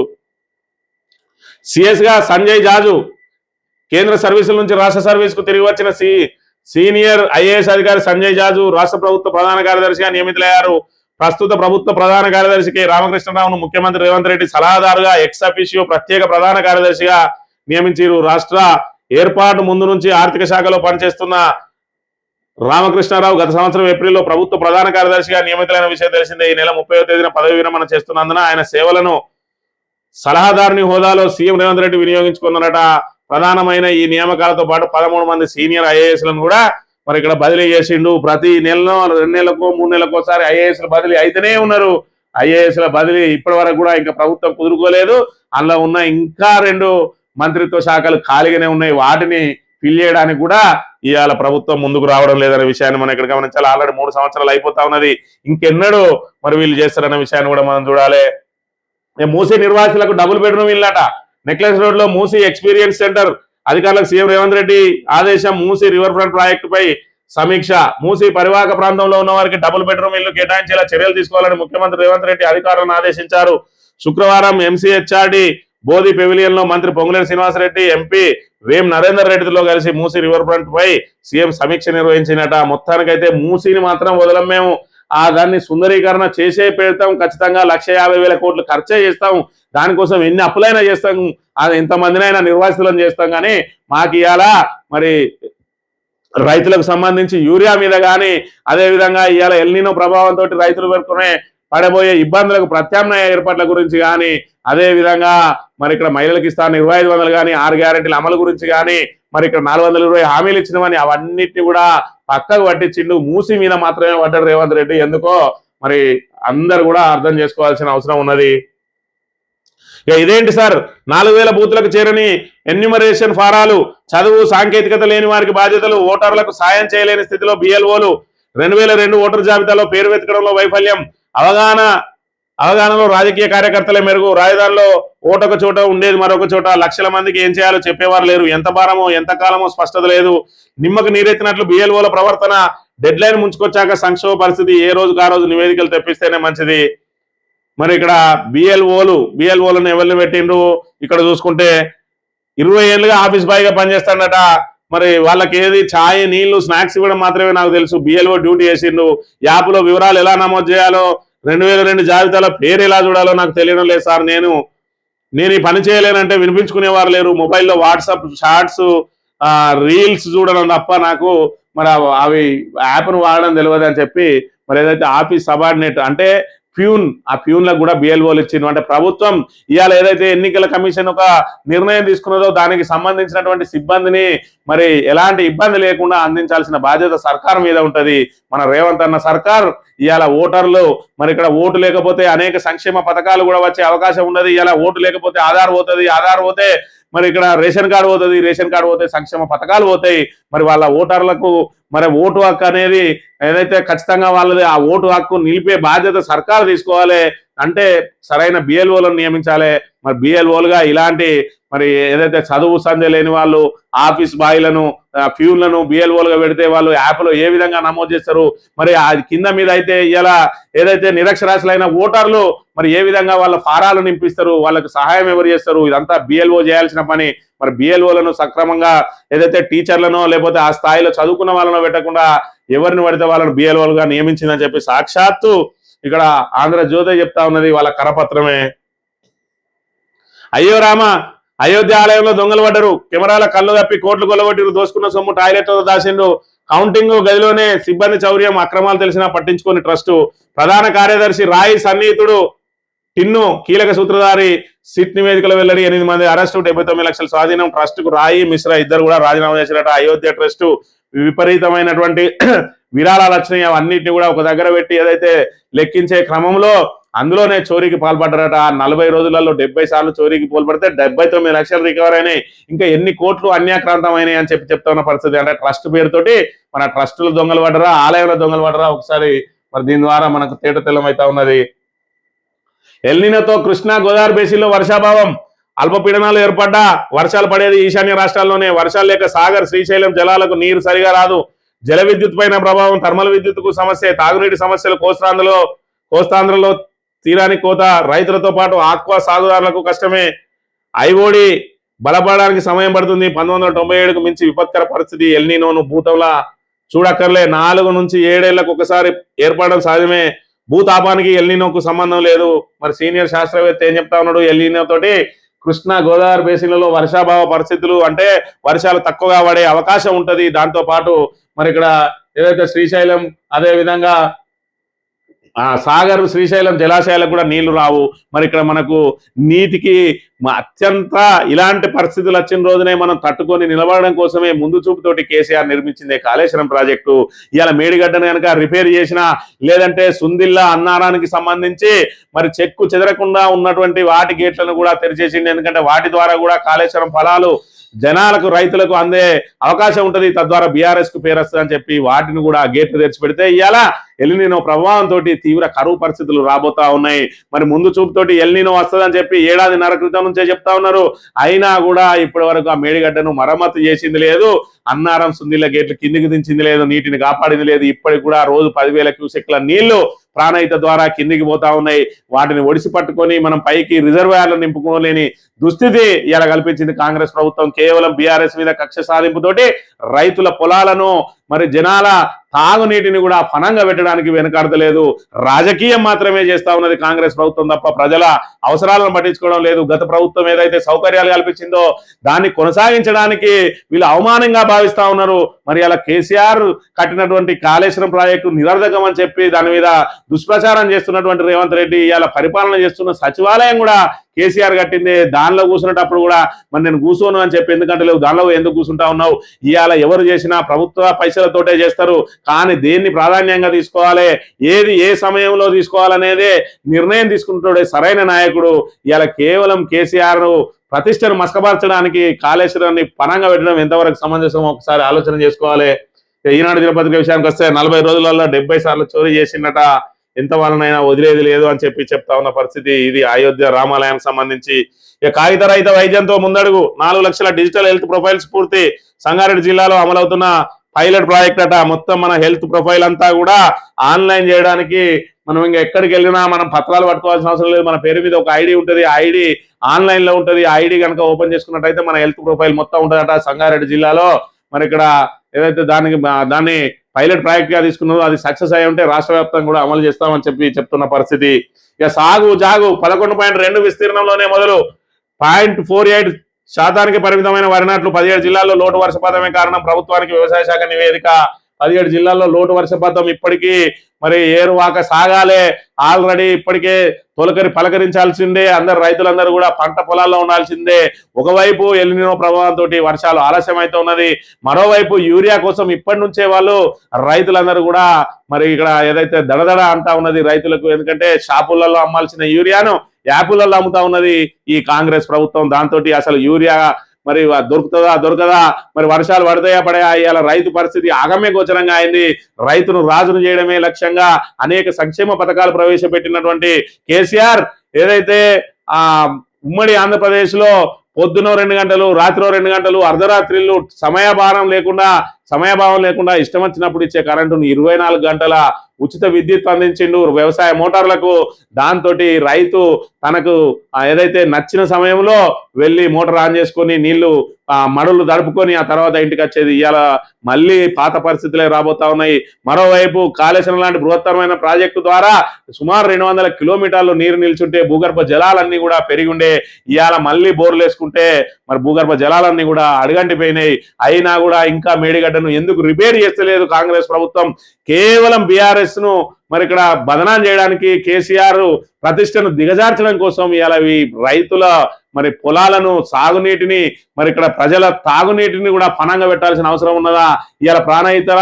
CS గా సంజయ్ జాజు కేంద్ర సర్వీసుల నుంచి రాష్ట్ర సర్వీస్ కు తిరిగి వచ్చిన సీనియర్ IAS అధికారి సంజయ్ జాజు రాష్ట్ర ప్రభుత్వ ప్రధాన కార్యదర్శిగా నియమితులయ్యారు. ప్రస్తుత ప్రభుత్వ ప్రధాన కార్యదర్శికి రామకృష్ణరావును ముఖ్యమంత్రి రేవంత్ రెడ్డి సలహాదారుగా ఎక్స్ అఫిషియో ప్రత్యేక ప్రధాన కార్యదర్శిగా నియమించారు. రాష్ట్ర ఏర్పాటు ముందు నుంచి ఆర్థిక శాఖలో పనిచేస్తున్న రామకృష్ణరావు గత సంవత్సరం ఏప్రిల్లో ప్రభుత్వ ప్రధాన కార్యదర్శిగా నియమితులైన విషయం తెలిసిందే. ఈ నెల 30వ తేదీన పదవి విరమణ చేస్తున్నందున ఆయన సేవలను సలహాదారుని హోదాలో సీఎం రేవంత్ రెడ్డి వినియోగించుకున్నారట. ప్రధానమైన ఈ నియామకాలతో పాటు 13 మంది సీనియర్ IASలను కూడా మరి ఇక్కడ బదిలీ చేసిండు. ప్రతి నెలలో 2 నెలలకు 3 నెలలకోసారి IASలు బదిలీ అయితేనే ఉన్నారు. IASల బదిలీ ఇప్పటి వరకు కూడా ఇంకా ప్రభుత్వం కుదురుకోలేదు. అందులో ఉన్న ఇంకా 2 మంత్రిత్వ శాఖలు ఖాళీగానే ఉన్నాయి. వాటిని ఫిల్ చేయడానికి కూడా ఇవాళ ప్రభుత్వం ముందుకు రావడం లేదనే విషయాన్ని మనం ఇక్కడ గమనించాలి. ఆల్రెడీ 3 సంవత్సరాలు అయిపోతా ఉన్నది. ఇంకెన్నడూ మరి వీళ్ళు చేస్తారన్న విషయాన్ని కూడా మనం చూడాలి. మూసీ నిర్వాసితులకు డబుల్ బెడ్రూమ్ ఇల్లట. నెక్లెస్ రోడ్ లో మూసీ ఎక్స్పీరియన్స్ సెంటర్ అధికారులకు సీఎం రేవంత్ రెడ్డి ఆదేశం. మూసీ రివర్ ఫ్రంట్ ప్రాజెక్టుపై సమీక్ష. మూసీ పరివాహక ప్రాంతంలో ఉన్న వారికి డబుల్ బెడ్రూమ్ ఇల్లు కేటాయించేలా చర్యలు తీసుకోవాలని ముఖ్యమంత్రి రేవంత్ రెడ్డి అధికారులను ఆదేశించారు. శుక్రవారం MCHRD బోధి పెవిలియన్ లో మంత్రి పొంగులేటి శ్రీనివాసరెడ్డి, MP వేం నరేందర్ రెడ్డితో కలిసి మూసీ రివర్ ఫ్రంట్ పై సీఎం సమీక్ష నిర్వహించినట. మొత్తానికైతే మూసీని మాత్రం వదలం మేము దాన్ని సుందరీకరణ చేసే పెడతాం, ఖచ్చితంగా 1,50,000 కోట్లు ఖర్చే చేస్తాం, దానికోసం ఎన్ని అప్పులైనా చేస్తాం, అది ఎంతమందినైనా నిర్వాసితులను చేస్తాం. కానీ మాకు ఇవాళ మరి రైతులకు సంబంధించి యూరియా మీద కానీ, అదేవిధంగా ఇవాళ ఎల్నినో ప్రభావంతో రైతులు పెట్టుకునే పడబోయే ఇబ్బందులకు ప్రత్యామ్నాయ ఏర్పాట్ల గురించి కానీ, అదేవిధంగా మరి ఇక్కడ మహిళలకు ఇస్తాను 2,500 కానీ, 6 గ్యారెంటీల అమలు గురించి కానీ, మరి ఇక్కడ 420 హామీలు ఇచ్చినవని అవన్నిటిని కూడా పక్కకు పట్టించిండు. మూసి మీద మాత్రమే పడ్డాడు రేవంత్ రెడ్డి. ఎందుకో మరి అందరు కూడా అర్థం చేసుకోవాల్సిన అవసరం ఉన్నది. ఇదేంటి సార్, 4,000 బూతులకు చేరని ఎన్యూమరేషన్ ఫారాలు, చదువు సాంకేతికత లేని వారికి బాధ్యతలు, ఓటర్లకు సాయం చేయలేని స్థితిలో బిఎల్ఓలు, 2002 ఓటర్ జాబితాలో పేరు వెతకడంలో వైఫల్యం, అవగాహనలో రాజకీయ కార్యకర్తలే మెరుగు, రాజధానిలో ఓటొక చోట ఉండేది మరొక చోట, లక్షల మందికి ఏం చేయాలో చెప్పేవారు లేరు, ఎంత భారమో ఎంత కాలమో స్పష్టత లేదు, నిమ్మకు నీరెత్తినట్లు బిఎల్ఓల ప్రవర్తన, డెడ్ లైన్ ముంచుకొచ్చాక సంక్షోభ పరిస్థితి, ఏ రోజుకు ఆ రోజు నివేదికలు తెప్పిస్తేనే మంచిది. మరి ఇక్కడ బిఎల్ఓలను ఎవరిని పెట్టిండ్రు, ఇక్కడ చూసుకుంటే 20 ఏళ్ళుగా ఆఫీస్ బాయ్గా పనిచేస్తాడట. మరి వాళ్ళకి ఏది ఛాయ్ నీళ్లు స్నాక్స్ ఇవ్వడం మాత్రమే నాకు తెలుసు. బిఎల్ఓ డ్యూటీ చేసిండు. యాప్లో వివరాలు ఎలా నమోదు చేయాలో, 2002 జాబితాలో పేరు ఎలా చూడాలో నాకు తెలియడం లేదు సార్. నేను ఈ పని చేయలేనంటే వినిపించుకునేవారు లేరు. మొబైల్లో వాట్సాప్ షార్ట్స్ రీల్స్ చూడడం తప్ప నాకు మరి అవి యాప్ను వాడడం తెలియదు అని చెప్పి మరి ఏదైతే ఆఫీస్ సబార్డినేట్ అంటే ప్యూన్, ఆ ప్యూన్లకు కూడా బిఎల్ఓలు ఇచ్చిండ్రు. అంటే ప్రభుత్వం ఇవాళ ఏదైతే ఎన్నికల కమిషన్ ఒక నిర్ణయం తీసుకున్నదో దానికి సంబంధించినటువంటి సిబ్బందిని మరి ఎలాంటి ఇబ్బంది లేకుండా అందించాల్సిన బాధ్యత సర్కార్ మీద ఉంటది. మన రేవంత్ అన్న సర్కార్ ఇవాళ ఓటర్లు మరి ఇక్కడ ఓటు లేకపోతే అనేక సంక్షేమ పథకాలు కూడా వచ్చే అవకాశం ఉన్నది. ఇవాళ ఓటు లేకపోతే ఆధార్ పోతుంది, ఆధార్ పోతే మరి ఇక్కడ రేషన్ కార్డు పోతుంది, రేషన్ కార్డు పోతే సంక్షేమ పథకాలు పోతాయి. మరి వాళ్ళ ఓటర్లకు మరి ఓటు హక్కు అనేది ఏదైతే ఖచ్చితంగా వాళ్ళది ఆ ఓటు హక్కు నిలిపే బాధ్యత సర్కారు తీసుకోవాలి. అంటే సరైన బిఎల్ఓలను నియమించాలి. మరి బిఎల్ఓలుగా ఇలాంటి మరి ఏదైతే చదువు సంధ్య లేని వాళ్ళు ఆఫీస్ బాయ్లను ఫ్యూన్లను బిఎల్ఓలుగా పెడితే వాళ్ళు యాప్లో ఏ విధంగా నమోదు చేస్తారు, మరి అది కింద మీద అయితే ఇలా ఏదైతే నిరక్షరాస్యులైన ఓటర్లు మరి ఏ విధంగా వాళ్ళ ఫారాలు నింపిస్తారు, వాళ్ళకు సహాయం ఎవరు చేస్తారు, ఇదంతా బిఎల్ఓ చేయాల్సిన పని. మరి బిఎల్ఓలను సక్రమంగా ఏదైతే టీచర్లను లేకపోతే ఆ స్థాయిలో చదువుకున్న వాళ్ళను పెట్టకుండా ఎవరిని పడితే వాళ్ళను బిఎల్ఓలుగా నియమించిందని చెప్పి సాక్షాత్తు ఇక్కడ ఆంధ్రజ్యోతి చెప్తా ఉన్నది, వాళ్ళ కరపత్రమే. అయ్యో రామ, అయోధ్య ఆలయంలో దొంగలు పడ్డరు, కెమెరాల కళ్ళు తప్పి కోట్లు కొల్లగొట్టిరు, దోసుకున్న సొమ్ము టాయిలెట్లో దాచిండు, కౌంటింగ్ గదిలోనే సిబ్బంది చౌర్యం, అక్రమాలు తెలిసినా పట్టించుకొని ట్రస్టు, ప్రధాన కార్యదర్శి రాయి సన్నిహితుడు టిన్ను కీలక సూత్రధారి, సిట్ నివేదికలో వెల్లడి, 8 మంది అరెస్టు, 79 లక్షల స్వాధీనం, ట్రస్టుకు రాయి మిశ్రా ఇద్దరు కూడా రాజీనామా చేసినట్టు. అయోధ్య ట్రస్టు విపరీతమైనటువంటి విరాళాలు వచ్చినాయి, అవన్నిటిని కూడా ఒక దగ్గర పెట్టి ఏదైతే లెక్కించే క్రమంలో అందులోనే చోరీకి పాల్పడ్డారట. 40 రోజులలో 70 సార్లు చోరీకి పాల్పడితే 79 లక్షలు రికవర్ అయినాయి. ఇంకా ఎన్ని కోట్లు అన్యాక్రాంతం అయినాయి అని చెప్తున్న పరిస్థితి. అంటే ట్రస్ట్ పేరుతోటి మన ట్రస్టులు దొంగలు పడ్డరా, ఆలయంలో దొంగలు పడ్డరా, ఒకసారి మరి దీని ద్వారా మనకు తేట తెల్లమైతా ఉన్నది. ఎల్నినోతో కృష్ణా గోదావరి బేసిన్లో వర్షాభావం, అల్పపీడనాలు ఏర్పడ్డా వర్షాలు పడేది ఈశాన్య రాష్ట్రాల్లోనే. వర్షాలు లేక సాగర్ శ్రీశైలం జలాలకు నీరు సరిగా రాదు. జల విద్యుత్ పైన ప్రభావం, థర్మల్ విద్యుత్కు సమస్య, తాగునీటి సమస్యలు, కోస్తాంధ్రలో తీరానికి కోత, రైతులతో పాటు ఆక్వా సాగుదారులకు కష్టమే. ఐఓడి బలపడడానికి సమయం పడుతుంది. 1997కు మించి విపత్కర పరిస్థితి. ఎల్నినోను భూతంలా చూడక్కర్లే, 4 నుంచి 7 ఏళ్లకు ఒకసారి ఏర్పడడం సాధ్యమే. భూతాపానికి ఎల్నినోకు సంబంధం లేదు. మరి సీనియర్ శాస్త్రవేత్త ఏం చెప్తా ఉన్నాడు, ఎల్నినో తోటి కృష్ణా గోదావరి బేసిన్లలో వర్షాభావ పరిస్థితులు అంటే వర్షాలు తక్కువగా పడే అవకాశం ఉంటది. దాంతో పాటు మరి ఇక్కడ ఏదైతే శ్రీశైలం అదే విధంగా సాగర్ శ్రీశైలం జలాశయాలకు కూడా నీళ్లు రావు. మరి ఇక్కడ మనకు నీటికి అత్యంత ఇలాంటి పరిస్థితులు వచ్చిన రోజునే మనం తట్టుకొని నిలబడడం కోసమే ముందు చూపుతోటి కేసీఆర్ నిర్మించిందే కాళేశ్వరం ప్రాజెక్టు. ఇవాళ మేడిగడ్డను కనుక రిపేర్ చేసినా లేదంటే సుందిల్లా అన్నారానికి సంబంధించి మరి చెక్కు చెదరకుండా ఉన్నటువంటి వాటి గేట్లను కూడా తెరిచేసింది. ఎందుకంటే వాటి ద్వారా కూడా కాళేశ్వరం ఫలాలు జనాలకు రైతులకు అందే అవకాశం ఉంటుంది. తద్వారా బీఆర్ఎస్ కు పేరు వస్తుంది అని చెప్పి వాటిని కూడా గేట్లు తెరిచి పెడితే ఇవాళ ఎల్నినో ప్రభావంతో తీవ్ర కరువు పరిస్థితులు రాబోతా ఉన్నాయి. మరి ముందు చూపుతోటి ఎల్నినో వస్తుందని చెప్పి 1.5 ఏళ్ల క్రితం నుంచే చెప్తా ఉన్నారు. అయినా కూడా ఇప్పటి వరకు ఆ మేడిగడ్డను మరమ్మతు చేసింది లేదు, అన్నారం సుందిల్ల గేట్లు కిందికి దించింది లేదు, నీటిని కాపాడింది లేదు. ఇప్పటికి కూడా రోజు 10,000 క్యూసెక్ల నీళ్లు ప్రాణహిత ద్వారా కిందికి పోతా ఉన్నాయి. వాటిని ఒడిసి పట్టుకొని మనం పైకి రిజర్వాయర్లు నింపుకోలేని దుస్థితి ఇలా కల్పించింది కాంగ్రెస్ ప్రభుత్వం. కేవలం బీఆర్ఎస్ మీద కక్ష సాధింపుతోటి రైతుల పొలాలను మరి జనాల తాగునీటిని కూడా పనంగా పెట్టడానికి వెనకాడతలేదు. రాజకీయం మాత్రమే చేస్తా ఉన్నది కాంగ్రెస్ ప్రభుత్వం తప్ప ప్రజల అవసరాలను పట్టించుకోవడం లేదు. గత ప్రభుత్వం ఏదైతే సౌకర్యాలు కల్పించిందో దాన్ని కొనసాగించడానికి వీళ్ళు అవమానంగా భావిస్తా ఉన్నారు. మరి అలా కేసీఆర్ కట్టినటువంటి కాళేశ్వరం ప్రాజెక్టు నిరర్ధకం అని చెప్పి దాని మీద దుష్ప్రచారం చేస్తున్నటువంటి రేవంత్ రెడ్డి ఇవాళ పరిపాలన చేస్తున్న సచివాలయం కూడా కేసీఆర్ కట్టింది. దానిలో కూర్చున్నప్పుడు కూడా మరి నేను కూర్చోను అని చెప్పి ఎందుకంటే లేవు, దానిలో ఎందుకు కూర్చుంటా ఉన్నావు? ఇవాళ ఎవరు చేసినా ప్రభుత్వ పైసలతోటే చేస్తారు. కానీ దేన్ని ప్రాధాన్యంగా తీసుకోవాలి, ఏది ఏ సమయంలో తీసుకోవాలనేదే నిర్ణయం తీసుకుంటాడే సరైన నాయకుడు. ఇవాళ కేవలం కేసీఆర్ ప్రతిష్టను మస్కపరచడానికి కాళేశ్వరాన్ని పనంగా పెట్టడం ఎంతవరకు సమంజసం ఒకసారి ఆలోచన చేసుకోవాలి. ఈనాడు దినపత్రిక విషయానికి వస్తే 40 రోజులలో 70 సార్లు చోరీ చేసిందట. ఎంత వాళ్ళనైనా వదిలేది లేదు అని చెప్పి చెప్తా ఉన్న పరిస్థితి. ఇది అయోధ్య రామాలయానికి సంబంధించి ఇక కాగిత రహిత వైద్యంతో ముందడుగు 4 లక్షల డిజిటల్ హెల్త్ ప్రొఫైల్స్ పూర్తి. సంగారెడ్డి జిల్లాలో అమలవుతున్న పైలట్ ప్రాజెక్ట్ అట. మొత్తం మన హెల్త్ ప్రొఫైల్ అంతా కూడా ఆన్లైన్ చేయడానికి మనం ఇంకా ఎక్కడికి వెళ్ళినా మనం పత్రాలు పట్టుకోవాల్సిన అవసరం లేదు. మన పేరు మీద ఒక ఐడి ఉంటుంది, ఆ ఐడి ఆన్లైన్ లో ఉంటుంది. ఆ ఐడి కనుక ఓపెన్ చేసుకున్నట్టయితే మన హెల్త్ ప్రొఫైల్ మొత్తం ఉంటుందట సంగారెడ్డి జిల్లాలో. మరి ఇక్కడ ఏదైతే దాన్ని పైలట్ ప్రాజెక్ట్ గా తీసుకున్నదో అది సక్సెస్ అయి ఉంటే రాష్ట్ర వ్యాప్తంగా కూడా అమలు చేస్తామని చెప్పి చెప్తున్న పరిస్థితి. ఇక సాగు జాగు 11.2 విస్తీర్ణంలోనే మొదలు 0.48% పరిమితమైన వరి నాట్లు. 17 జిల్లాల్లో లోటు వర్షపాతమే కారణం. ప్రభుత్వానికి వ్యవసాయ శాఖ నివేదిక. 17 జిల్లాల్లో లోటు వర్షపాతం ఇప్పటికీ మరి ఏరువాక సాగాలే. ఆల్రెడీ ఇప్పటికే తొలకరి పలకరించాల్సిందే. రైతులందరూ కూడా పంట పొలాల్లో ఉండాల్సిందే. ఒకవైపు ఎల్నినో ప్రభావంతో వర్షాలు ఆలస్యం అయితే ఉన్నది. మరోవైపు యూరియా కోసం ఇప్పటి నుంచే వాళ్ళు రైతులందరూ కూడా మరి ఇక్కడ ఏదైతే దడదడ అంటా ఉన్నది రైతులకు. ఎందుకంటే షాపులలో అమ్మాల్సిన యూరియాను యాపులలో అమ్ముతా ఉన్నది ఈ కాంగ్రెస్ ప్రభుత్వం. దాంతో అసలు యూరియా మరి దొరుకుతుందా దొరకదా, మరి వర్షాలు పడతాయా పడయా, ఇవాళ రైతు పరిస్థితి ఆగమ్య గోచరంగా అయింది. రైతును రాజును చేయడమే లక్ష్యంగా అనేక సంక్షేమ పథకాలు ప్రవేశపెట్టినటువంటి కేసీఆర్ ఏదైతే ఉమ్మడి ఆంధ్రప్రదేశ్ లో పొద్దునో 2 గంటలు రాత్రో 2 గంటలు అర్ధరాత్రిళ్ళు సమయభావం లేకుండా ఇష్టం వచ్చినప్పుడు ఇచ్చే కరెంటును 24 గంటల ఉచిత విద్యుత్ అందించిండు వ్యవసాయ మోటార్లకు. దాంతో రైతు తనకు ఏదైతే నచ్చిన సమయంలో వెళ్ళి మోటార్ ఆన్ చేసుకొని నీళ్లు మడులు దడుపుకొని ఆ తర్వాత ఇంటికి వచ్చేది. ఇవాళ మళ్ళీ పాత పరిస్థితులే రాబోతా ఉన్నాయి. మరోవైపు కాళేశ్వరం లాంటి బృహత్తరమైన ప్రాజెక్టు ద్వారా సుమారు 200 కిలోమీటర్లు నీరు నిల్చుంటే భూగర్భ జలాలన్నీ కూడా పెరిగి ఉండే. ఇవాళ మళ్ళీ బోర్లు వేసుకుంటే మరి భూగర్భ జలాలన్నీ కూడా అడుగంటిపోయినాయి. అయినా కూడా ఇంకా మేడిగడ్డను ఎందుకు రిపేర్ చేస్తలేదు కాంగ్రెస్ ప్రభుత్వం? కేవలం బీఆర్ఎస్ ను మరి ఇక్కడ బదనాం చేయడానికి, కేసీఆర్ ప్రతిష్టను దిగజార్చడం కోసం ఇవాళ ఈ రైతుల మరి పొలాలను సాగునీటిని మరి ఇక్కడ ప్రజల తాగునీటిని కూడా పనంగా పెట్టాల్సిన అవసరం ఉన్నదా? ఇవాళ ప్రాణహితర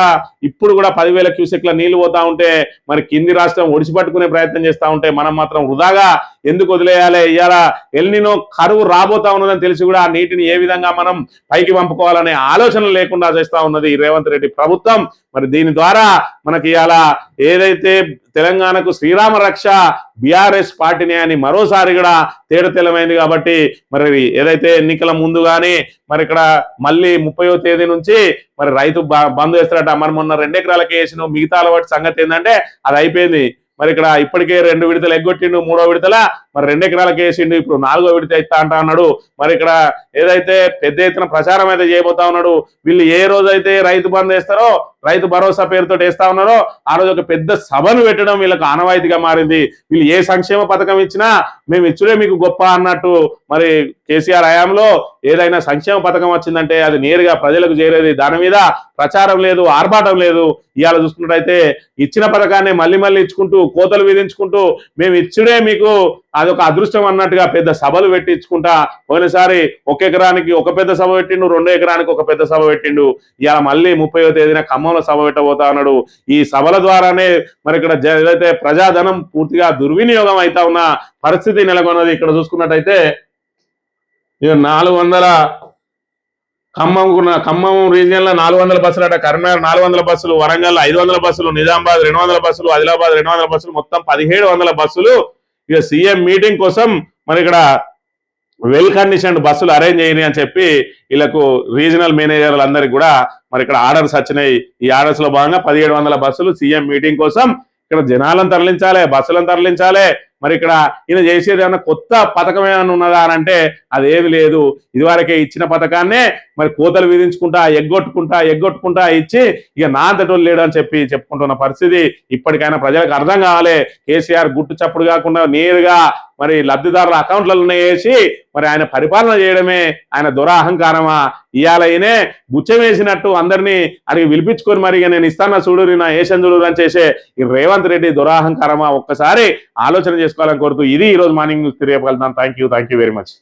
ఇప్పుడు కూడా 10,000 క్యూసెక్ల నీళ్లు పోతా ఉంటే మరి కింది రాష్ట్రం ఒడిసిపట్టుకునే ప్రయత్నం చేస్తా ఉంటే మనం మాత్రం వృధాగా ఎందుకు వదిలేయాలి? ఇవాళ ఎల్నినో కరువు రాబోతా ఉన్నదని తెలిసి కూడా ఆ నీటిని ఏ విధంగా మనం పైకి పంపుకోవాలనే ఆలోచన లేకుండా చేస్తా ఉన్నది రేవంత్ రెడ్డి ప్రభుత్వం. మరి దీని ద్వారా మనకి ఇవాళ ఏదైతే తెలంగాణకు శ్రీరామ రక్ష బీఆర్ఎస్ పార్టీని అని మరోసారి కూడా తేడతెల్లమైంది. కాబట్టి మరి ఏదైతే ఎన్నికల ముందు కానీ మరి ఇక్కడ మళ్ళీ 30వ తేదీ నుంచి మరి రైతు బంద్ చేస్తారట. మరి మొన్న 2 ఎకరాలకి వేసిన మిగతా వాటి సంగతి ఏంటంటే అది అయిపోయింది. మరి ఇక్కడ ఇప్పటికే 2 విడతలు ఎగ్గొట్టిండు, 3వ విడతల మరి 2 ఎకరాలకు వేసిండు, ఇప్పుడు 4వ విడత ఇస్తా అంటా అన్నాడు. మరి ఇక్కడ ఏదైతే పెద్ద ఎత్తున ప్రచారం అయితే చేయబోతా ఉన్నాడు. వీళ్ళు ఏ రోజైతే రైతు బంద్ వేస్తారో, రైతు భరోసా పేరుతో వేస్తా ఉన్నారో ఆ రోజు ఒక పెద్ద సభను పెట్టడం వీళ్ళకి ఆనవాయితీగా మారింది. వీళ్ళు ఏ సంక్షేమ పథకం ఇచ్చినా మేము ఇచ్చుడే మీకు గొప్ప అన్నట్టు. మరి కేసీఆర్ హయాంలో ఏదైనా సంక్షేమ పథకం వచ్చిందంటే అది నేరుగా ప్రజలకు చేరేది. దాని మీద ప్రచారం లేదు, ఆర్భాటం లేదు. ఇవాళ చూసుకున్నట్టయితే ఇచ్చిన పథకాన్ని మళ్ళీ ఇచ్చుకుంటూ కోతలు విధించుకుంటూ మేము ఇచ్చుడే మీకు అదొక అదృష్టం అన్నట్టుగా పెద్ద సభలు పెట్టించుకుంటా. పోయినసారి 1 ఎకరానికి ఒక పెద్ద సభ పెట్టిండు, 2 ఎకరానికి ఒక పెద్ద సభ పెట్టిండు. ఇవాళ మళ్ళీ 30వ తేదీన ఖమ్మంలో సభ పెట్టబోతా ఉన్నాడు. ఈ సభల ద్వారానే మరి ఇక్కడ ఏదైతే ప్రజాధనం పూర్తిగా దుర్వినియోగం అవుతా ఉన్న పరిస్థితి నెలకొన్నది. ఇక్కడ చూసుకున్నట్టయితే 400 ఖమ్మం రీజియన్ లో 400 బస్సులు అట, కరీంనగర్ 400 బస్సులు, వరంగల్ 500 బస్సులు, నిజామాబాద్ 200 బస్సులు, ఆదిలాబాద్ 200 బస్సులు, మొత్తం 1700 బస్సులు ఇక సీఎం మీటింగ్ కోసం మరి ఇక్కడ వెల్ కండిషన్డ్ బస్సులు అరేంజ్ చేయని అని చెప్పి వీళ్ళకు రీజనల్ మేనేజర్లు అందరికి కూడా మరి ఇక్కడ ఆర్డర్స్ వచ్చినాయి. ఈ ఆర్డర్స్ లో భాగంగా 1700 బస్సులు సీఎం మీటింగ్ కోసం ఇక్కడ జనాలను తరలించాలి, బస్సులను తరలించాలి. మరి ఇక్కడ ఈయన చేసేది ఏమన్నా కొత్త పథకం ఏమైనా ఉన్నదా అని అంటే అదేమి లేదు. ఇదివరకే ఇచ్చిన పథకాన్నే మరి కోతలు విధించుకుంటా ఎగ్గొట్టుకుంటా ఇచ్చి ఇక నా అంతటోళ్ళు లేడు అని చెప్పుకుంటున్న పరిస్థితి ఇప్పటికైనా ప్రజలకు అర్థం కావాలి. కేసీఆర్ గుట్టు చప్పుడు కాకుండా నేరుగా మరి లబ్ధిదారుల అకౌంట్లలోనే వేసి మరి ఆయన పరిపాలన చేయడమే ఆయన దురహంకారమా? ఇవాళ ఈయనే గుచ్చం వేసినట్టు అందరినీ అడిగి పిలిపించుకొని మరి నేను ఇస్తాను చూడురి నా ఏషన్ చూడు అని చేసే ఈ రేవంత్ రెడ్డి దురహంకారమా? ఒక్కసారి ఆలోచన చేసుకోవాలని కోరుతూ ఇది ఈ రోజు మార్నింగ్ న్యూస్ తెలియగలుగుతాను. Thank you very much.